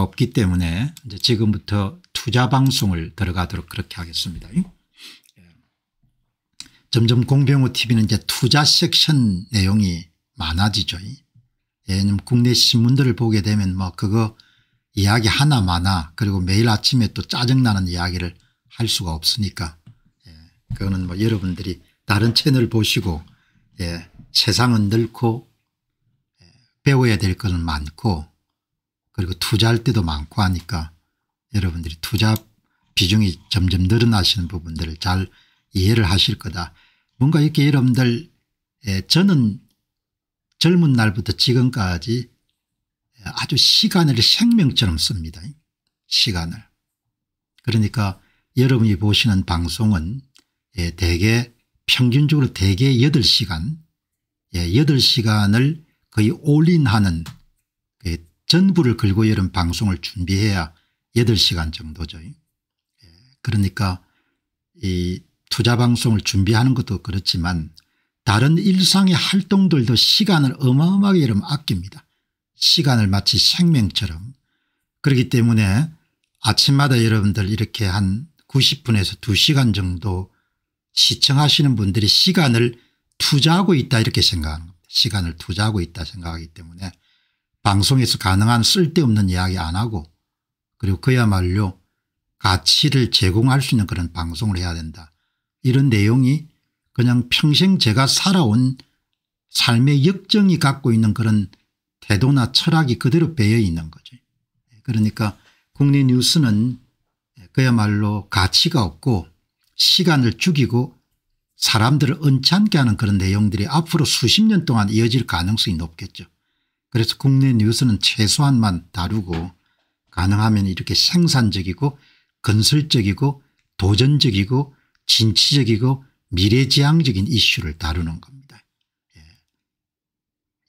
없기 때문에 이제 지금부터 투자 방송을 들어가도록 그렇게 하겠습니다. 점점 공병호 TV는 이제 투자 섹션 내용이 많아지죠. 왜냐하면 국내 신문들을 보게 되면 뭐 그거 이야기 하나마나 그리고 매일 아침에 또 짜증나는 이야기를 할 수가 없으니까 그거는 뭐 여러분들이 다른 채널 보시고 세상은 넓고 배워야 될 것은 많고 그리고 투자할 때도 많고 하니까 여러분들이 투자 비중이 점점 늘어나시는 부분들을 잘 이해를 하실 거다. 뭔가 이렇게 여러분들 저는 젊은 날부터 지금까지 아주 시간을 생명처럼 씁니다. 시간을. 그러니까 여러분이 보시는 방송은 대개 평균적으로 대개 8시간 8시간을 거의 올인하는 전부를 걸고 이런 방송을 준비해야 8시간 정도죠. 그러니까 이 투자 방송을 준비하는 것도 그렇지만 다른 일상의 활동들도 시간을 어마어마하게 여러분 아낍니다. 시간을 마치 생명처럼. 그렇기 때문에 아침마다 여러분들 이렇게 한 90분에서 2시간 정도 시청하시는 분들이 시간을 투자하고 있다 이렇게 생각하는 겁니다. 시간을 투자하고 있다 생각하기 때문에 방송에서 가능한 쓸데없는 이야기 안 하고 그리고 그야말로 가치를 제공할 수 있는 그런 방송을 해야 된다. 이런 내용이 그냥 평생 제가 살아온 삶의 역정이 갖고 있는 그런 태도나 철학이 그대로 배어 있는 거죠. 그러니까 국내 뉴스는 그야말로 가치가 없고 시간을 죽이고 사람들을 언짢게 하는 그런 내용들이 앞으로 수십 년 동안 이어질 가능성이 높겠죠. 그래서 국내 뉴스는 최소한만 다루고 가능하면 이렇게 생산적이고 건설적이고 도전적이고 진취적이고 미래지향적인 이슈를 다루는 겁니다.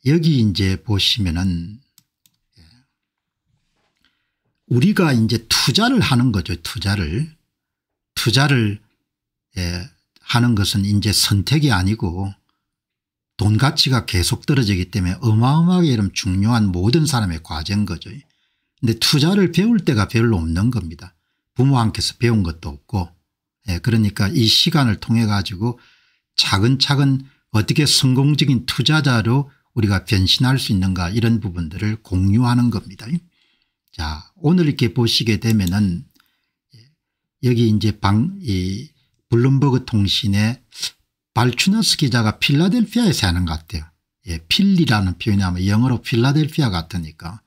여기 이제 보시면은 우리가 이제 투자를 하는 거죠. 투자를 하는 것은 이제 선택이 아니고 돈 가치가 계속 떨어지기 때문에 어마어마하게 이런 중요한 모든 사람의 과제인 거죠. 근데 투자를 배울 때가 별로 없는 겁니다. 부모 함께서 배운 것도 없고 그러니까 이 시간을 통해 가지고 차근차근 어떻게 성공적인 투자자로 우리가 변신할 수 있는가 이런 부분들을 공유하는 겁니다. 자, 오늘 이렇게 보시게 되면은 여기 이제 이 블룸버그 통신의 발추너스 기자가 필라델피아에서 하는 것 같아요. 필리라는 표현이 하면 영어로 필라델피아 같으니까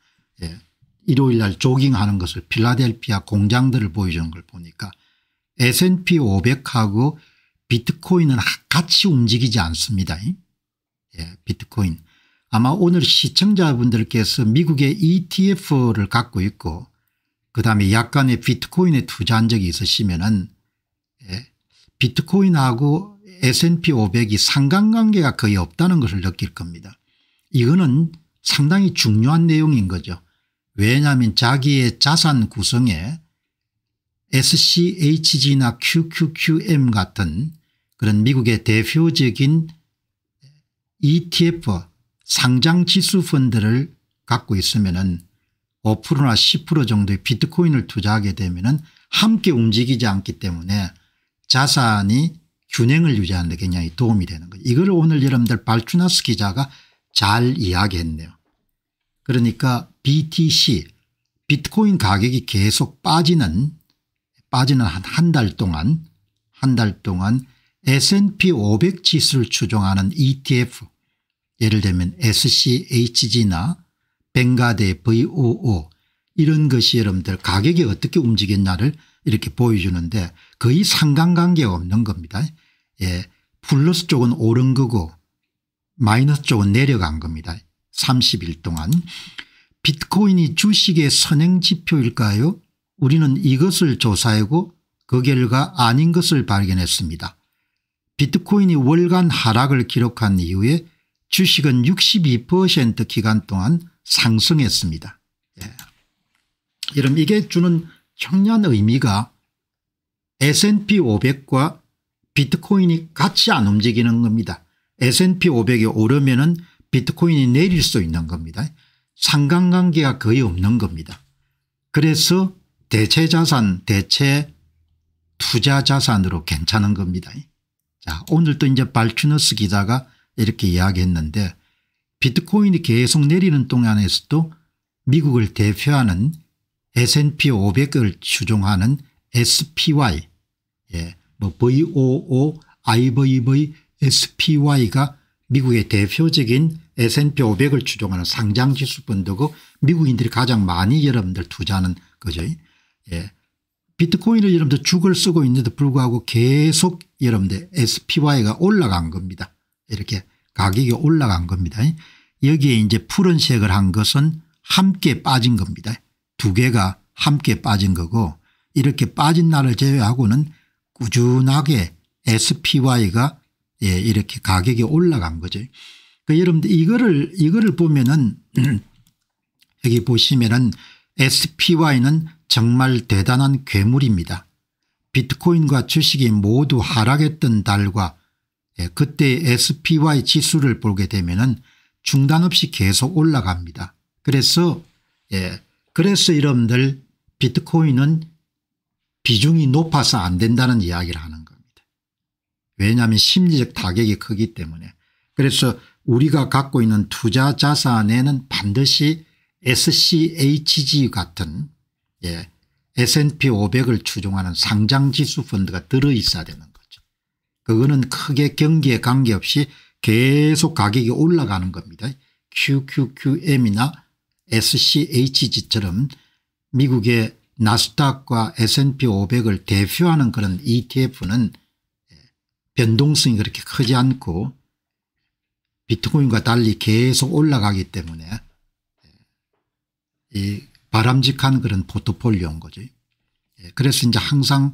일요일 날 조깅하는 것을 필라델피아 공장들을 보여주는 걸 보니까 S&P 500하고 비트코인은 같이 움직이지 않습니다. 비트코인. 아마 오늘 시청자분들께서 미국의 ETF를 갖고 있고 그다음에 약간의 비트코인에 투자한 적이 있으시면은 비트코인하고 S&P 500이 상관관계가 거의 없다는 것을 느낄 겁니다. 이거는 상당히 중요한 내용인 거죠. 왜냐하면 자기의 자산 구성에 SCHG나 QQQM 같은 그런 미국의 대표적인 ETF 상장지수 펀드를 갖고 있으면은 5%나 10% 정도의 비트코인을 투자하게 되면은 함께 움직이지 않기 때문에 자산이 균형을 유지하는 데 굉장히 도움이 되는 거죠. 이걸 오늘 여러분들 발추나스 기자가 잘 이야기했네요. 그러니까 BTC 비트코인 가격이 계속 빠지는 한 달 동안 S&P 500 지수를 추종하는 ETF 예를 들면 SCHG나 벵가드 VOO 이런 것이 여러분들 가격이 어떻게 움직였냐를 이렇게 보여주는데 거의 상관관계가 없는 겁니다. 플러스 쪽은 오른 거고 마이너스 쪽은 내려간 겁니다. 30일 동안. 비트코인이 주식의 선행지표일까요? 우리는 이것을 조사하고 그 결과 아닌 것을 발견했습니다. 비트코인이 월간 하락을 기록한 이후에 주식은 62% 기간 동안 상승했습니다. 여러분 이게 주는 중요한 의미가 S&P 500과 비트코인이 같이 안 움직이는 겁니다. S&P 500이 오르면은 비트코인이 내릴 수 있는 겁니다. 상관관계가 거의 없는 겁니다. 그래서 대체 자산, 대체 투자 자산으로 괜찮은 겁니다. 자, 오늘 또 이제 발큐너스 기자가 이렇게 이야기했는데 비트코인이 계속 내리는 동안에서도 미국을 대표하는 S&P 500을 추종하는 SPY, 뭐 VOO, IVV, SPY가 미국의 대표적인 S&P 500을 추종하는 상장지수 펀드고 미국인들이 가장 많이 여러분들 투자하는 거죠. 비트코인을 여러분들 죽을 쓰고 있는데도 불구하고 계속 여러분들 SPY가 올라간 겁니다. 이렇게 가격이 올라간 겁니다. 여기에 이제 푸른색을 한 것은 함께 빠진 겁니다. 두 개가 함께 빠진 거고 이렇게 빠진 날을 제외하고는 꾸준하게 SPY가 이렇게 가격이 올라간 거죠. 그러니까 여러분들 이거를 보면은 여기 보시면은 SPY는 정말 대단한 괴물입니다. 비트코인과 주식이 모두 하락했던 달과 그때 SPY 지수를 보게 되면은 중단 없이 계속 올라갑니다. 그래서 여러분들 비트코인은 비중이 높아서 안 된다는 이야기를 하는 겁니다. 왜냐하면 심리적 타격이 크기 때문에. 그래서 우리가 갖고 있는 투자 자산에는 반드시 SCHG 같은 S&P 500을 추종하는 상장지수 펀드가 들어있어야 되는 거죠. 그거는 크게 경기에 관계없이 계속 가격이 올라가는 겁니다. QQQM이나 SCHG처럼 미국의 나스닥과 S&P 500을 대표하는 그런 ETF는 변동성이 그렇게 크지 않고 비트코인과 달리 계속 올라가기 때문에 이 바람직한 그런 포트폴리오인 거죠. 그래서 이제 항상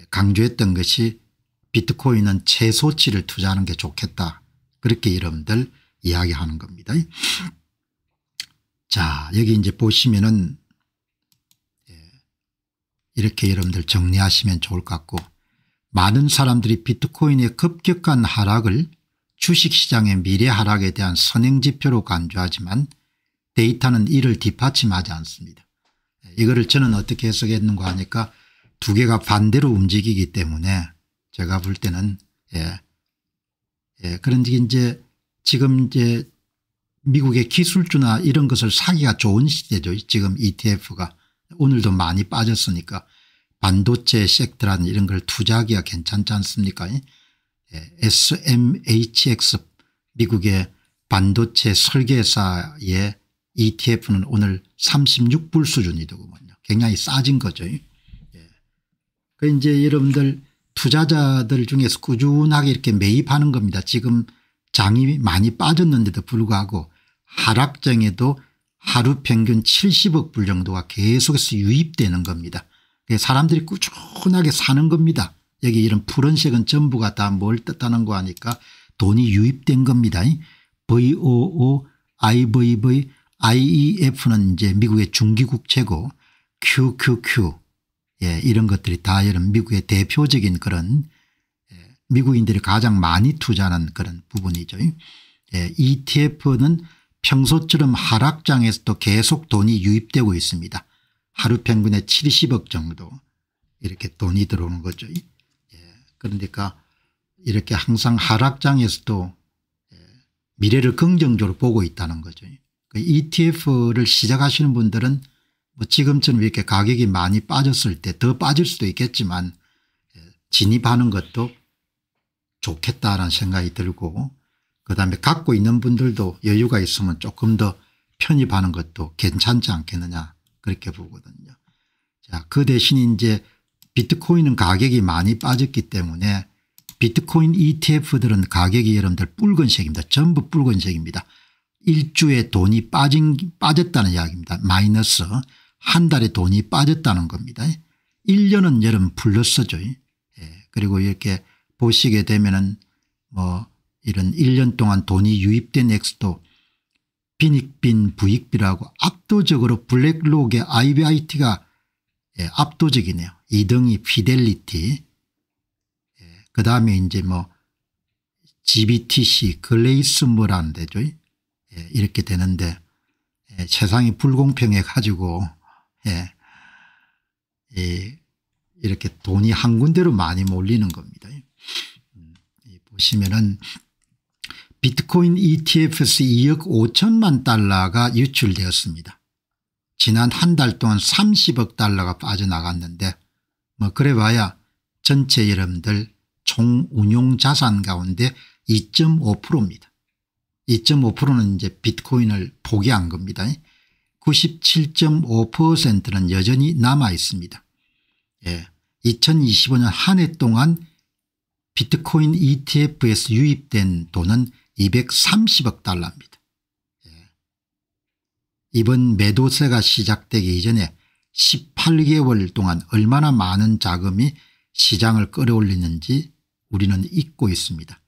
강조했던 것이 비트코인은 최소치를 투자하는 게 좋겠다. 그렇게 여러분들 이야기하는 겁니다. 자, 여기 이제 보시면은 이렇게 여러분들 정리하시면 좋을 것 같고 많은 사람들이 비트코인의 급격한 하락을 주식시장의 미래 하락에 대한 선행지표로 간주하지만 데이터는 이를 뒷받침하지 않습니다. 이거를 저는 어떻게 해석했는가 하니까 두 개가 반대로 움직이기 때문에 제가 볼 때는 그런지 이제 지금 이제 미국의 기술주나 이런 것을 사기가 좋은 시대죠. 지금 ETF가 오늘도 많이 빠졌으니까 반도체 섹터라는 이런 걸 투자하기가 괜찮지 않습니까? SMHX 미국의 반도체 설계사의 ETF는 오늘 36불 수준이더군요. 굉장히 싸진 거죠. 그 이제 여러분들 투자자들 중에서 꾸준하게 이렇게 매입하는 겁니다. 지금 장이 많이 빠졌는데도 불구하고 하락장에도 하루 평균 70억 불 정도가 계속해서 유입되는 겁니다. 사람들이 꾸준하게 사는 겁니다. 여기 이런 푸른색은 전부가 다 뭘 뜻하는 거 하니까 돈이 유입된 겁니다. VOO, IVV, IEF는 이제 미국의 중기국채고 QQQ 이런 것들이 다 이런 미국의 대표적인 그런 미국인들이 가장 많이 투자하는 그런 부분이죠. ETF는 평소처럼 하락장에서도 계속 돈이 유입되고 있습니다. 하루 평균에 70억 정도 이렇게 돈이 들어오는 거죠. 그러니까 이렇게 항상 하락장에서도 미래를 긍정적으로 보고 있다는 거죠. ETF를 시작하시는 분들은 뭐 지금처럼 이렇게 가격이 많이 빠졌을 때 더 빠질 수도 있겠지만 진입하는 것도 좋겠다라는 생각이 들고 그다음에 갖고 있는 분들도 여유가 있으면 조금 더 편입하는 것도 괜찮지 않겠느냐 그렇게 보거든요. 자, 그 대신 이제 비트코인은 가격이 많이 빠졌기 때문에 비트코인 ETF들은 가격이 여러분들 붉은색입니다. 전부 붉은색입니다. 일주에 돈이 빠졌다는 이야기입니다. 마이너스 한 달에 돈이 빠졌다는 겁니다. 1년은 여러분 플러스죠. 그리고 이렇게 보시게 되면은 뭐 이런 1년 동안 돈이 유입된 액수도 빈익빈 부익비라고 압도적으로 블랙록의 IBIT가 압도적이네요. 2등이 피델리티 그다음에 이제 뭐 GBTC 글레이스모라는 데죠. 이렇게 되는데 세상이 불공평해 가지고 이렇게 돈이 한 군데로 많이 몰리는 겁니다. 보시면은 비트코인 ETF에서 2억 5천만 달러가 유출되었습니다. 지난 한 달 동안 30억 달러가 빠져나갔는데 뭐 그래 봐야 전체 여러분들 총 운용 자산 가운데 2.5%입니다. 2.5%는 이제 비트코인을 포기한 겁니다. 97.5%는 여전히 남아 있습니다. 2025년 한 해 동안 비트코인 ETF에서 유입된 돈은 230억 달러입니다. 이번 매도세가 시작되기 이전에 18개월 동안 얼마나 많은 자금이 시장을 끌어올리는지 우리는 잊고 있습니다.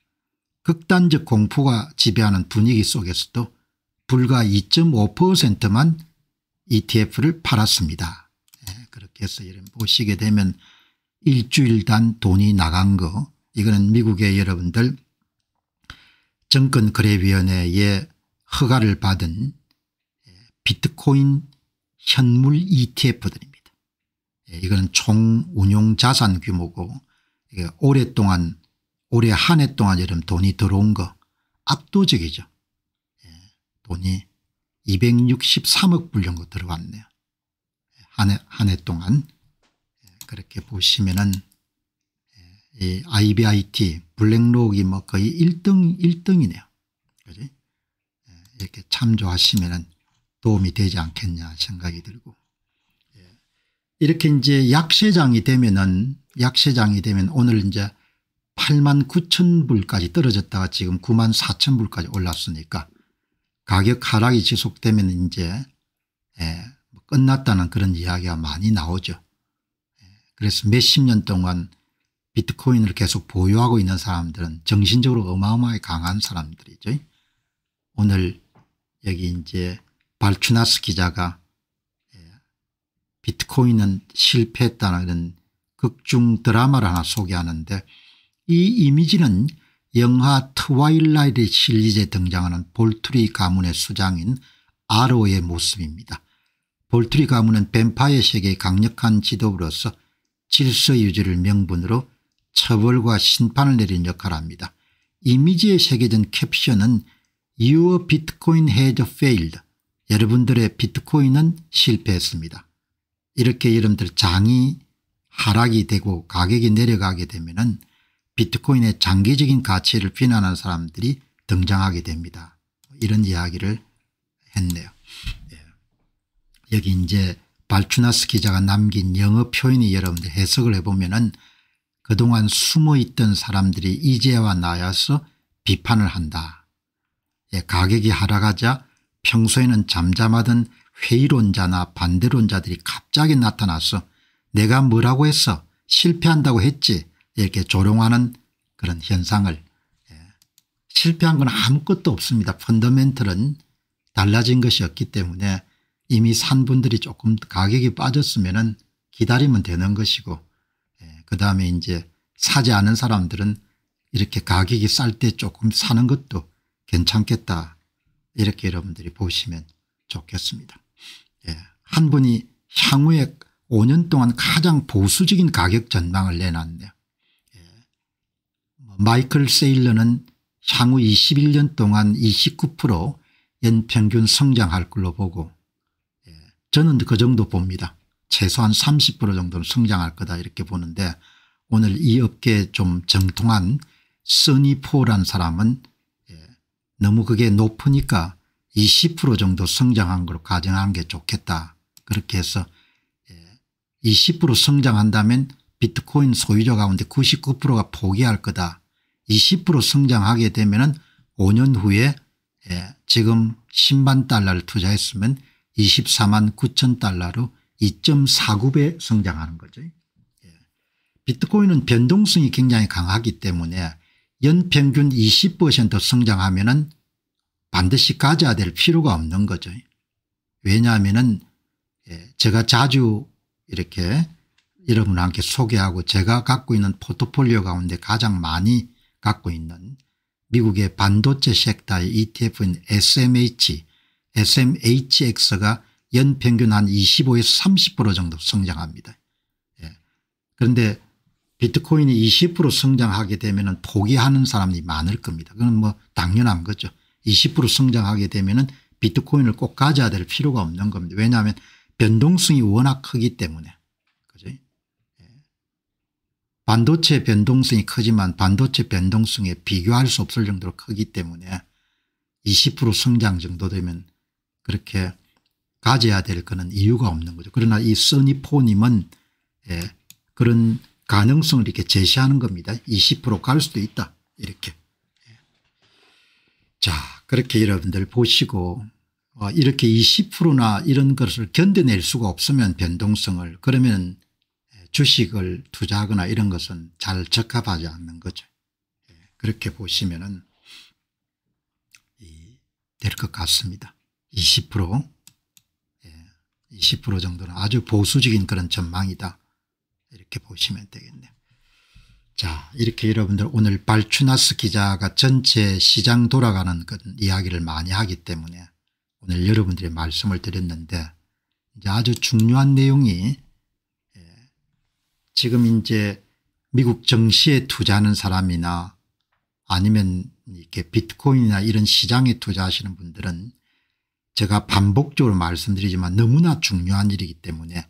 극단적 공포가 지배하는 분위기 속에서도 불과 2.5%만 ETF를 팔았습니다. 그렇게 해서 여러분 보시게 되면 일주일단 돈이 나간 거, 이거는 미국의 여러분들 정권거래위원회의 허가를 받은 비트코인 현물 ETF들입니다. 이거는 총 운용 자산 규모고 오랫동안 올해 한 해 동안 여러분 돈이 들어온 거 압도적이죠. 돈이 263억 불 정도 들어왔네요. 한 해 동안. 그렇게 보시면은 이 IBIT 블랙록이 뭐 거의 1등이네요. 그지? 이렇게 참조하시면은 도움이 되지 않겠냐 생각이 들고. 이렇게 이제 약세장이 되면 오늘 이제 8만 9천 불까지 떨어졌다가 지금 9만 4천 불까지 올랐으니까 가격 하락이 지속되면 이제 끝났다는 그런 이야기가 많이 나오죠. 그래서 몇십 년 동안 비트코인을 계속 보유하고 있는 사람들은 정신적으로 어마어마하게 강한 사람들이죠. 오늘 여기 이제 발추나스 기자가 비트코인은 실패했다는 그런 극중 드라마를 하나 소개하는데, 이 이미지는 영화 트와일라이트 시리즈에 등장하는 볼트리 가문의 수장인 아로의 모습입니다. 볼트리 가문은 뱀파이어 세계의 강력한 지도부로서 질서 유지를 명분으로 처벌과 심판을 내린 역할을 합니다. 이미지에 새겨진 캡션은 Your Bitcoin has failed. 여러분들의 비트코인은 실패했습니다. 이렇게 여러분들 장이 하락이 되고 가격이 내려가게 되면은 비트코인의 장기적인 가치를 비난하는 사람들이 등장하게 됩니다. 이런 이야기를 했네요. 여기 이제 발추나스 기자가 남긴 영어 표현이 여러분들 해석을 해보면은 그동안 숨어있던 사람들이 이제와 나와서 비판을 한다. 가격이 하락하자 평소에는 잠잠하던 회의론자나 반대론자들이 갑자기 나타나서 내가 뭐라고 했어, 실패한다고 했지, 이렇게 조롱하는 그런 현상을. 실패한 건 아무것도 없습니다. 펀더멘털은 달라진 것이 없기 때문에 이미 산 분들이 조금 가격이 빠졌으면은 기다리면 되는 것이고, 그다음에 이제 사지 않은 사람들은 이렇게 가격이 쌀 때 조금 사는 것도 괜찮겠다, 이렇게 여러분들이 보시면 좋겠습니다. 한 분이 향후에 5년 동안 가장 보수적인 가격 전망을 내놨네요. 마이클 세일러는 향후 21년 동안 29% 연평균 성장할 걸로 보고, 저는 그 정도 봅니다. 최소한 30% 정도는 성장할 거다, 이렇게 보는데, 오늘 이 업계에 좀 정통한 써니포라는 사람은 너무 그게 높으니까 20% 정도 성장한 걸로 가정하는 게 좋겠다, 그렇게 해서 20% 성장한다면 비트코인 소유자 가운데 99%가 포기할 거다. 20% 성장하게 되면 5년 후에 지금 10만 달러를 투자했으면 24만 9천 달러로 2.49배 성장하는 거죠. 비트코인은 변동성이 굉장히 강하기 때문에 연평균 20% 성장하면 반드시 가져야 될 필요가 없는 거죠. 왜냐하면 제가 자주 이렇게 여러분과 함께 소개하고 제가 갖고 있는 포트폴리오 가운데 가장 많이 갖고 있는 미국의 반도체 섹터의 ETF인 SMHX가 연평균 한 25에서 30% 정도 성장합니다. 그런데 비트코인이 20% 성장하게 되면 포기하는 사람이 많을 겁니다. 그건 뭐 당연한 거죠. 20% 성장하게 되면 비트코인을 꼭 가져야 될 필요가 없는 겁니다. 왜냐하면 변동성이 워낙 크기 때문에. 그죠? 반도체 변동성이 크지만 반도체 변동성에 비교할 수 없을 정도로 크기 때문에 20% 성장 정도 되면 그렇게 가져야 될 거는 이유가 없는 거죠. 그러나 이 써니포님은 그런 가능성을 이렇게 제시하는 겁니다. 20% 갈 수도 있다 이렇게. 자, 그렇게 여러분들 보시고 이렇게 20%나 이런 것을 견뎌낼 수가 없으면 변동성을, 그러면 주식을 투자하거나 이런 것은 잘 적합하지 않는 거죠. 그렇게 보시면은 될 것 같습니다. 20% 20% 정도는 아주 보수적인 그런 전망이다 이렇게 보시면 되겠네요. 자, 이렇게 여러분들 오늘 발추나스 기자가 전체 시장 돌아가는 그런 이야기를 많이 하기 때문에 오늘 여러분들의 말씀을 드렸는데, 이제 아주 중요한 내용이 지금 이제 미국 정시에 투자하는 사람이나 아니면 이렇게 비트코인이나 이런 시장에 투자하시는 분들은 제가 반복적으로 말씀드리지만 너무나 중요한 일이기 때문에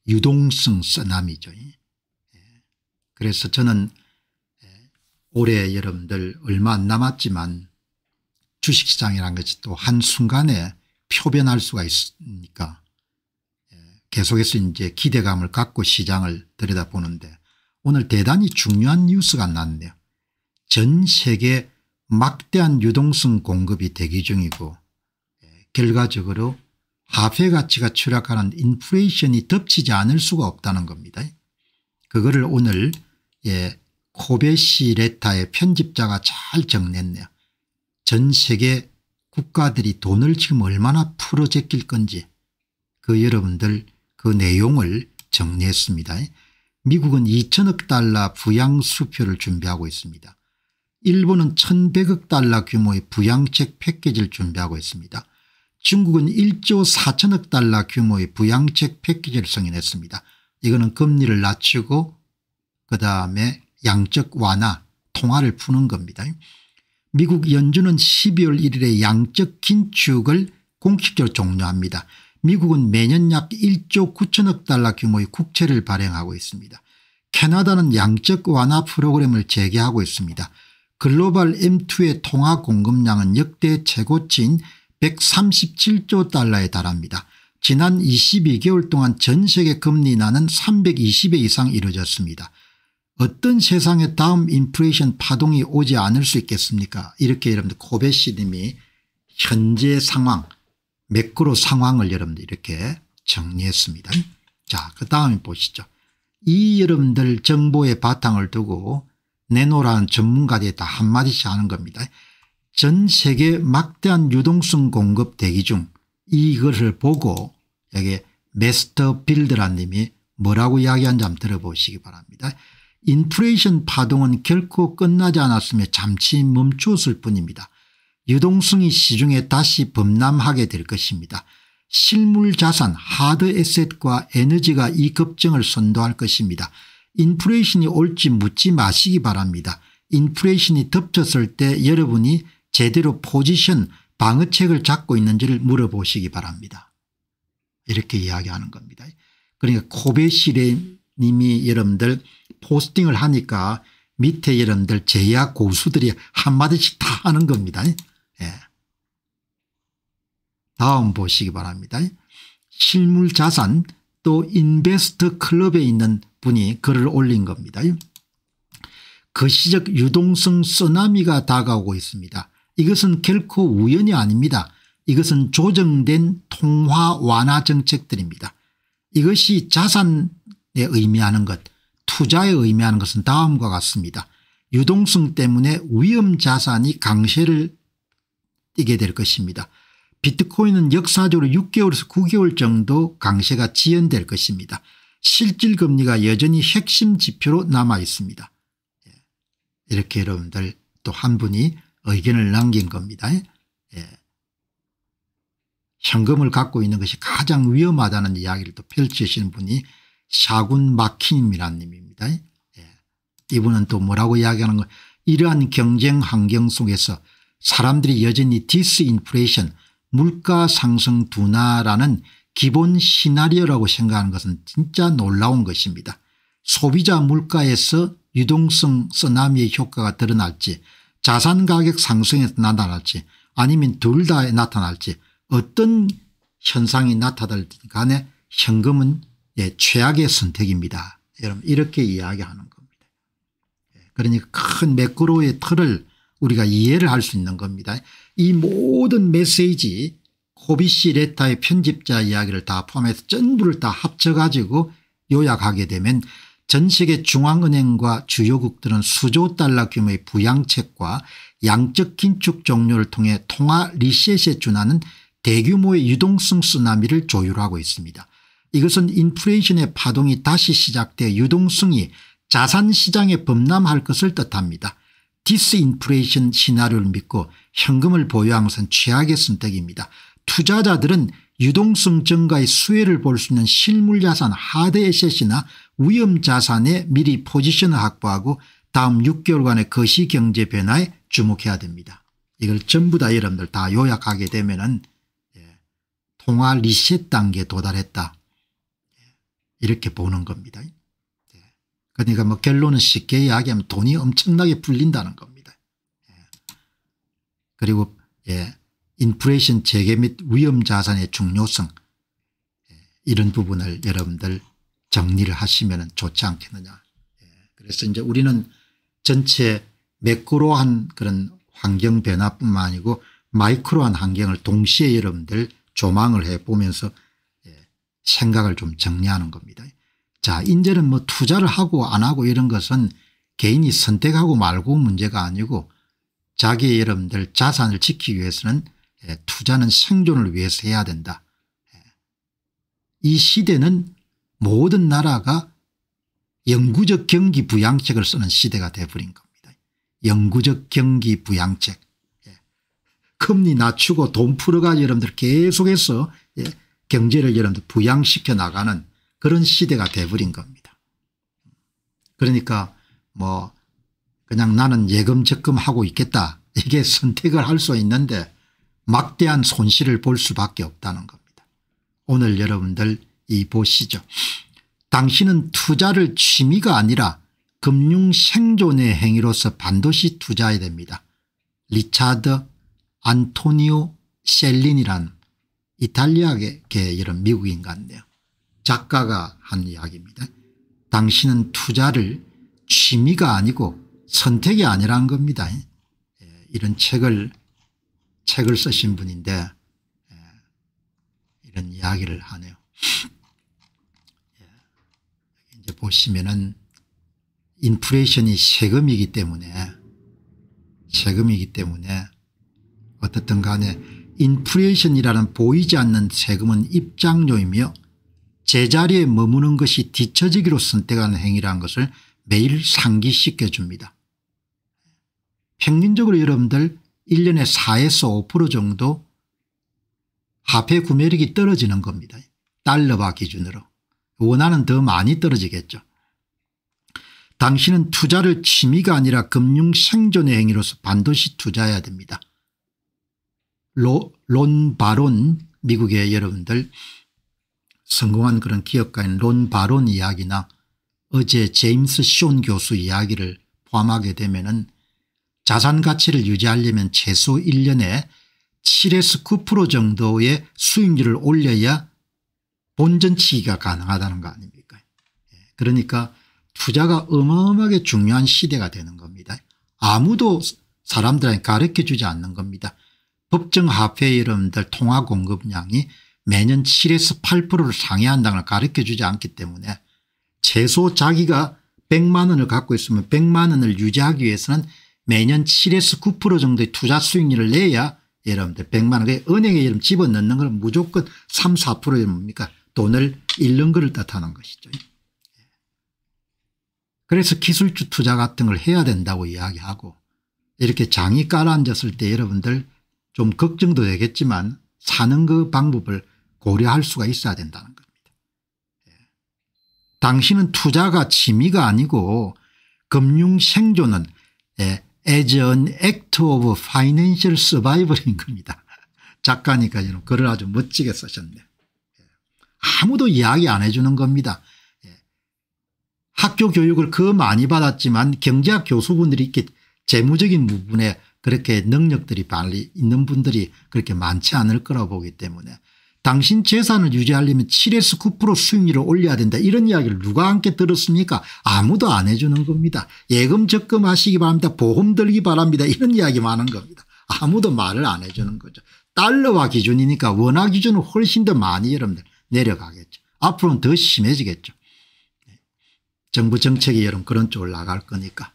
유동성 쓰나미죠. 그래서 저는 올해 여러분들 얼마 안 남았지만 주식시장이라는 것이 또 한순간에 표변할 수가 있으니까 계속해서 이제 기대감을 갖고 시장을 들여다보는데, 오늘 대단히 중요한 뉴스가 났네요. 전 세계 막대한 유동성 공급이 대기 중이고 결과적으로 화폐 가치가 추락하는 인플레이션이 덮치지 않을 수가 없다는 겁니다. 그거를 오늘 코베시 레타의 편집자가 잘 정리했네요. 전 세계 국가들이 돈을 지금 얼마나 풀어 제낄 건지 여러분들 그 내용을 정리했습니다. 미국은 2천억 달러 부양 수표를 준비하고 있습니다. 일본은 1100억 달러 규모의 부양책 패키지를 준비하고 있습니다. 중국은 1조 4천억 달러 규모의 부양책 패키지를 승인했습니다. 이거는 금리를 낮추고 그다음에 양적 완화 통화를 푸는 겁니다. 미국 연준은 12월 1일에 양적 긴축을 공식적으로 종료합니다. 미국은 매년 약 1조 9천억 달러 규모의 국채를 발행하고 있습니다. 캐나다는 양적 완화 프로그램을 재개하고 있습니다. 글로벌 M2의 통화 공급량은 역대 최고치인 137조 달러에 달합니다. 지난 22개월 동안 전 세계 금리 인하는 320회 이상 이루어졌습니다. 어떤 세상에 다음 인플레이션 파동이 오지 않을 수 있겠습니까? 이렇게 여러분들 코베시 님이 현재 상황 매크로 상황을 여러분들 이렇게 정리했습니다. 자, 그 다음에 보시죠. 이 여러분들 정보의 바탕을 두고 내노라는 전문가들이 다 한마디씩 하는 겁니다. 전 세계 막대한 유동성 공급 대기 중, 이것을 보고 여기 메스터 빌드란 님이 뭐라고 이야기하는지 한번 들어보시기 바랍니다. 인플레이션 파동은 결코 끝나지 않았으며 잠시 멈추었을 뿐입니다. 유동성이 시중에 다시 범람하게 될 것입니다. 실물 자산 하드 에셋과 에너지가 이 급증을 선도할 것입니다. 인플레이션이 올지 묻지 마시기 바랍니다. 인플레이션이 덮쳤을 때 여러분이 제대로 포지션 방어책을 잡고 있는지를 물어보시기 바랍니다. 이렇게 이야기하는 겁니다. 그러니까 코베시 님이 여러분들 포스팅을 하니까 밑에 여러분들 제야 고수들이 한마디씩 다 하는 겁니다. 다음 보시기 바랍니다. 실물 자산 또 인베스터 클럽에 있는 분이 글을 올린 겁니다. 거시적 유동성 쓰나미가 다가오고 있습니다. 이것은 결코 우연이 아닙니다. 이것은 조정된 통화 완화 정책들입니다. 이것이 자산에 의미하는 것, 투자에 의미하는 것은 다음과 같습니다. 유동성 때문에 위험 자산이 강세를 띠게 될 것입니다. 비트코인은 역사적으로 6개월에서 9개월 정도 강세가 지연될 것입니다. 실질금리가 여전히 핵심 지표로 남아 있습니다. 이렇게 여러분들 또 한 분이 의견을 남긴 겁니다. 현금을 갖고 있는 것이 가장 위험하다는 이야기를 또 펼치시는 분이 샤군 마키님이라는 님입니다. 예. 이분은 또 뭐라고 이야기하는 거, 이러한 경쟁 환경 속에서 사람들이 여전히 디스인플레이션 물가 상승 둔화라는 기본 시나리오라고 생각하는 것은 진짜 놀라운 것입니다. 소비자 물가에서 유동성 쓰나미의 효과가 드러날지 자산 가격 상승에서 나타날지 아니면 둘 다 나타날지 어떤 현상이 나타날든 간에 현금은 최악의 선택입니다. 여러분 이렇게 이야기하는 겁니다. 그러니까 큰 매크로의 틀을 우리가 이해를 할 수 있는 겁니다. 이 모든 메시지 코비시 레타의 편집자 이야기를 다 포함해서 전부를 다 합쳐가지고 요약하게 되면 전 세계 중앙은행과 주요국들은 수조 달러 규모의 부양책과 양적 긴축 종료를 통해 통화 리셋에 준하는 대규모의 유동성 쓰나미를 조율하고 있습니다. 이것은 인플레이션의 파동이 다시 시작돼 유동성이 자산시장에 범람할 것을 뜻합니다. 디스인플레이션 시나리오를 믿고 현금을 보유하는 것은 최악의 선택입니다. 투자자들은 유동성 증가의 수혜를 볼 수 있는 실물자산 하드에셋이나 위험자산에 미리 포지션을 확보하고 다음 6개월간의 거시경제 변화에 주목해야 됩니다. 이걸 전부 다 여러분들 다 요약하게 되면은 통화 리셋 단계에 도달했다 이렇게 보는 겁니다. 그러니까 뭐 결론은 쉽게 이야기하면 돈이 엄청나게 풀린다는 겁니다. 그리고 인플레이션 재개 및 위험자산의 중요성 이런 부분을 여러분들 정리를 하시면 좋지 않겠느냐. 그래서 이제 우리는 전체 매크로한 그런 환경 변화뿐만 아니고 마이크로한 환경을 동시에 여러분들 조망을 해보면서 생각을 좀 정리하는 겁니다. 자, 이제는 뭐 투자를 하고 안 하고 이런 것은 개인이 선택하고 말고 문제가 아니고 자기의 여러분들 자산을 지키기 위해서는 투자는 생존을 위해서 해야 된다. 이 시대는 모든 나라가 영구적 경기 부양책을 쓰는 시대가 되어버린 겁니다. 영구적 경기 부양책. 금리 낮추고 돈 풀어가지고 여러분들 계속해서 경제를 여러분들 부양시켜 나가는 그런 시대가 돼버린 겁니다. 그러니까 뭐 그냥 나는 예금 적금하고 있겠다 이게 선택을 할 수 있는데 막대한 손실을 볼 수밖에 없다는 겁니다. 오늘 여러분들 이 보시죠. 당신은 투자를 취미가 아니라 금융 생존의 행위로서 반드시 투자해야 됩니다. 리차드 안토니오 셀린이란 이탈리아계 이런 미국인 같네요. 작가가 한 이야기입니다. 당신은 투자를 취미가 아니고 선택이 아니라는 겁니다. 이런 책을 쓰신 분인데 이런 이야기를 하네요. 이제 보시면은 인플레이션이 세금이기 때문에 어떻든 간에 인플레이션이라는 보이지 않는 세금은 입장료이며 제자리에 머무는 것이 뒤처지기로 선택하는 행위라는 것을 매일 상기시켜 줍니다. 평균적으로 여러분들 1년에 4에서 5% 정도 화폐 구매력이 떨어지는 겁니다. 달러화 기준으로. 원화는 더 많이 떨어지겠죠. 당신은 투자를 취미가 아니라 금융 생존의 행위로서 반드시 투자해야 됩니다. 론 바론 미국의 여러분들 성공한 그런 기업가인 론 바론 이야기나 어제 제임스 쇼 교수 이야기를 포함하게 되면은 자산 가치를 유지하려면 최소 1년에 7에서 9% 정도의 수익률을 올려야 본전치기가 가능하다는 거 아닙니까? 그러니까 투자가 어마어마하게 중요한 시대가 되는 겁니다. 아무도 사람들한테 가르쳐주지 않는 겁니다. 법정 화폐 여러분들 통화 공급량이 매년 7에서 8%를 상회한다는 걸 가르쳐주지 않기 때문에 최소 자기가 100만 원을 갖고 있으면 100만 원을 유지하기 위해서는 매년 7에서 9% 정도의 투자 수익률을 내야 여러분들 100만 원 은행에 여러분 집어넣는 건 무조건 3, 4% 뭡니까 돈을 잃는 것을 뜻하는 것이죠. 그래서 기술주 투자 같은 걸 해야 된다고 이야기하고 이렇게 장이 깔아앉았을 때 여러분들 좀 걱정도 되겠지만 사는 그 방법을 고려할 수가 있어야 된다는 겁니다. 당신은 투자가 취미가 아니고 금융 생존은 as an act of financial survival인 겁니다. 작가니까 이런 글을 아주 멋지게 쓰셨네요. 아무도 이야기 안 해주는 겁니다. 학교 교육을 그 많이 받았지만 경제학 교수분들이 이렇게 재무적인 부분에 그렇게 능력들이 빨리 있는 분들이 그렇게 많지 않을 거라고 보기 때문에 당신 재산을 유지하려면 7에서 9% 수익률을 올려야 된다 이런 이야기를 누가 함께 들었습니까? 아무도 안 해주는 겁니다. 예금 적금하시기 바랍니다. 보험 들기 바랍니다. 이런 이야기만 하는 겁니다. 아무도 말을 안 해주는 거죠. 달러화 기준이니까 원화 기준은 훨씬 더 많이 여러분들 내려가겠죠. 앞으로는 더 심해지겠죠. 정부 정책이 여러분 그런 쪽으로 나갈 거니까.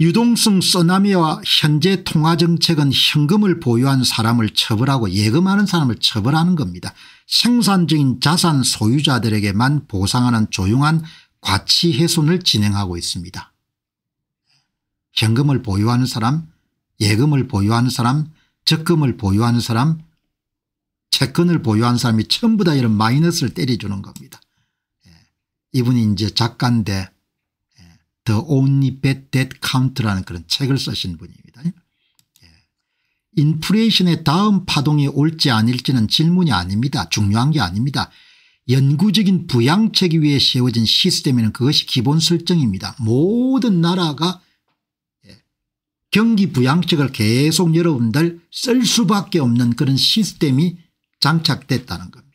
유동성 쓰나미와 현재 통화정책은 현금을 보유한 사람을 처벌하고 예금하는 사람을 처벌하는 겁니다. 생산적인 자산 소유자들에게만 보상하는 조용한 과치 훼손을 진행하고 있습니다. 현금을 보유하는 사람, 예금을 보유하는 사람, 적금을 보유하는 사람, 채권을 보유한 사람이 전부 다 이런 마이너스를 때려주는 겁니다. 이분이 이제 작가인데 The Only Bad Debt Count라는 그런 책을 쓰신 분입니다. 인플레이션의 다음 파동이 올지 아닐지는 질문이 아닙니다. 중요한 게 아닙니다. 영구적인 부양책이 위해 세워진 시스템에는 그것이 기본 설정입니다. 모든 나라가 경기 부양책을 계속 여러분들 쓸 수밖에 없는 그런 시스템이 장착됐다는 겁니다.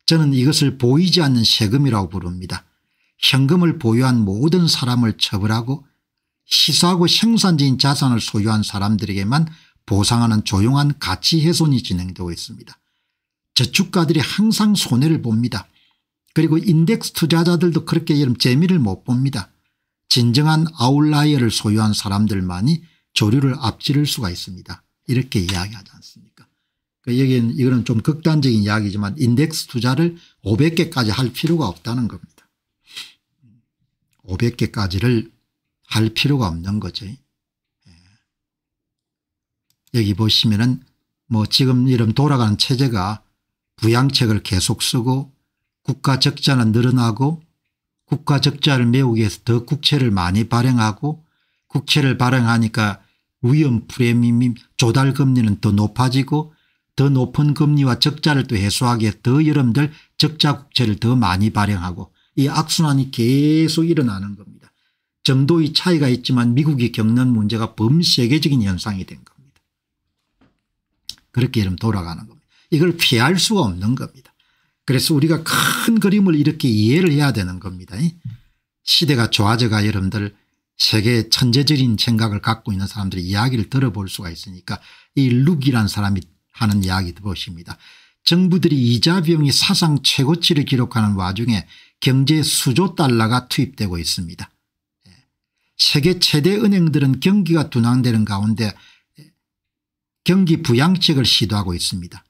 저는 이것을 보이지 않는 세금이라고 부릅니다. 현금을 보유한 모든 사람을 처벌하고 시사하고 생산적인 자산을 소유한 사람들에게만 보상하는 조용한 가치 훼손이 진행되고 있습니다. 저축가들이 항상 손해를 봅니다. 그리고 인덱스 투자자들도 그렇게 재미를 못 봅니다. 진정한 아웃라이어를 소유한 사람들만이 조류를 앞지를 수가 있습니다. 이렇게 이야기하지 않습니까? 여기는 이거는 좀 극단적인 이야기지만 인덱스 투자를 500개까지 할 필요가 없다는 겁니다. 500개까지를 할 필요가 없는 거죠. 여기 보시면은 뭐 지금 이런 돌아가는 체제가 부양책을 계속 쓰고 국가 적자는 늘어나고 국가 적자를 메우기 위해서 더 국채를 많이 발행하고 국채를 발행하니까 위험 프리미엄 조달 금리는 더 높아지고 더 높은 금리와 적자를 또 해소하기 위해 더 여러분들 적자 국채를 더 많이 발행하고 이 악순환이 계속 일어나는 겁니다. 정도의 차이가 있지만 미국이 겪는 문제가 범세계적인 현상이 된 겁니다. 그렇게 이러면 돌아가는 겁니다. 이걸 피할 수가 없는 겁니다. 그래서 우리가 큰 그림을 이렇게 이해를 해야 되는 겁니다. 시대가 좋아져가 여러분들 세계 천재적인 생각을 갖고 있는 사람들의 이야기를 들어볼 수가 있으니까 이 룩이라는 사람이 하는 이야기 들어보십니다. 정부들이 이자 비용이 사상 최고치를 기록하는 와중에 경제에 수조 달러가 투입되고 있습니다. 세계 최대 은행들은 경기가 둔화되는 가운데 경기 부양책을 시도하고 있습니다.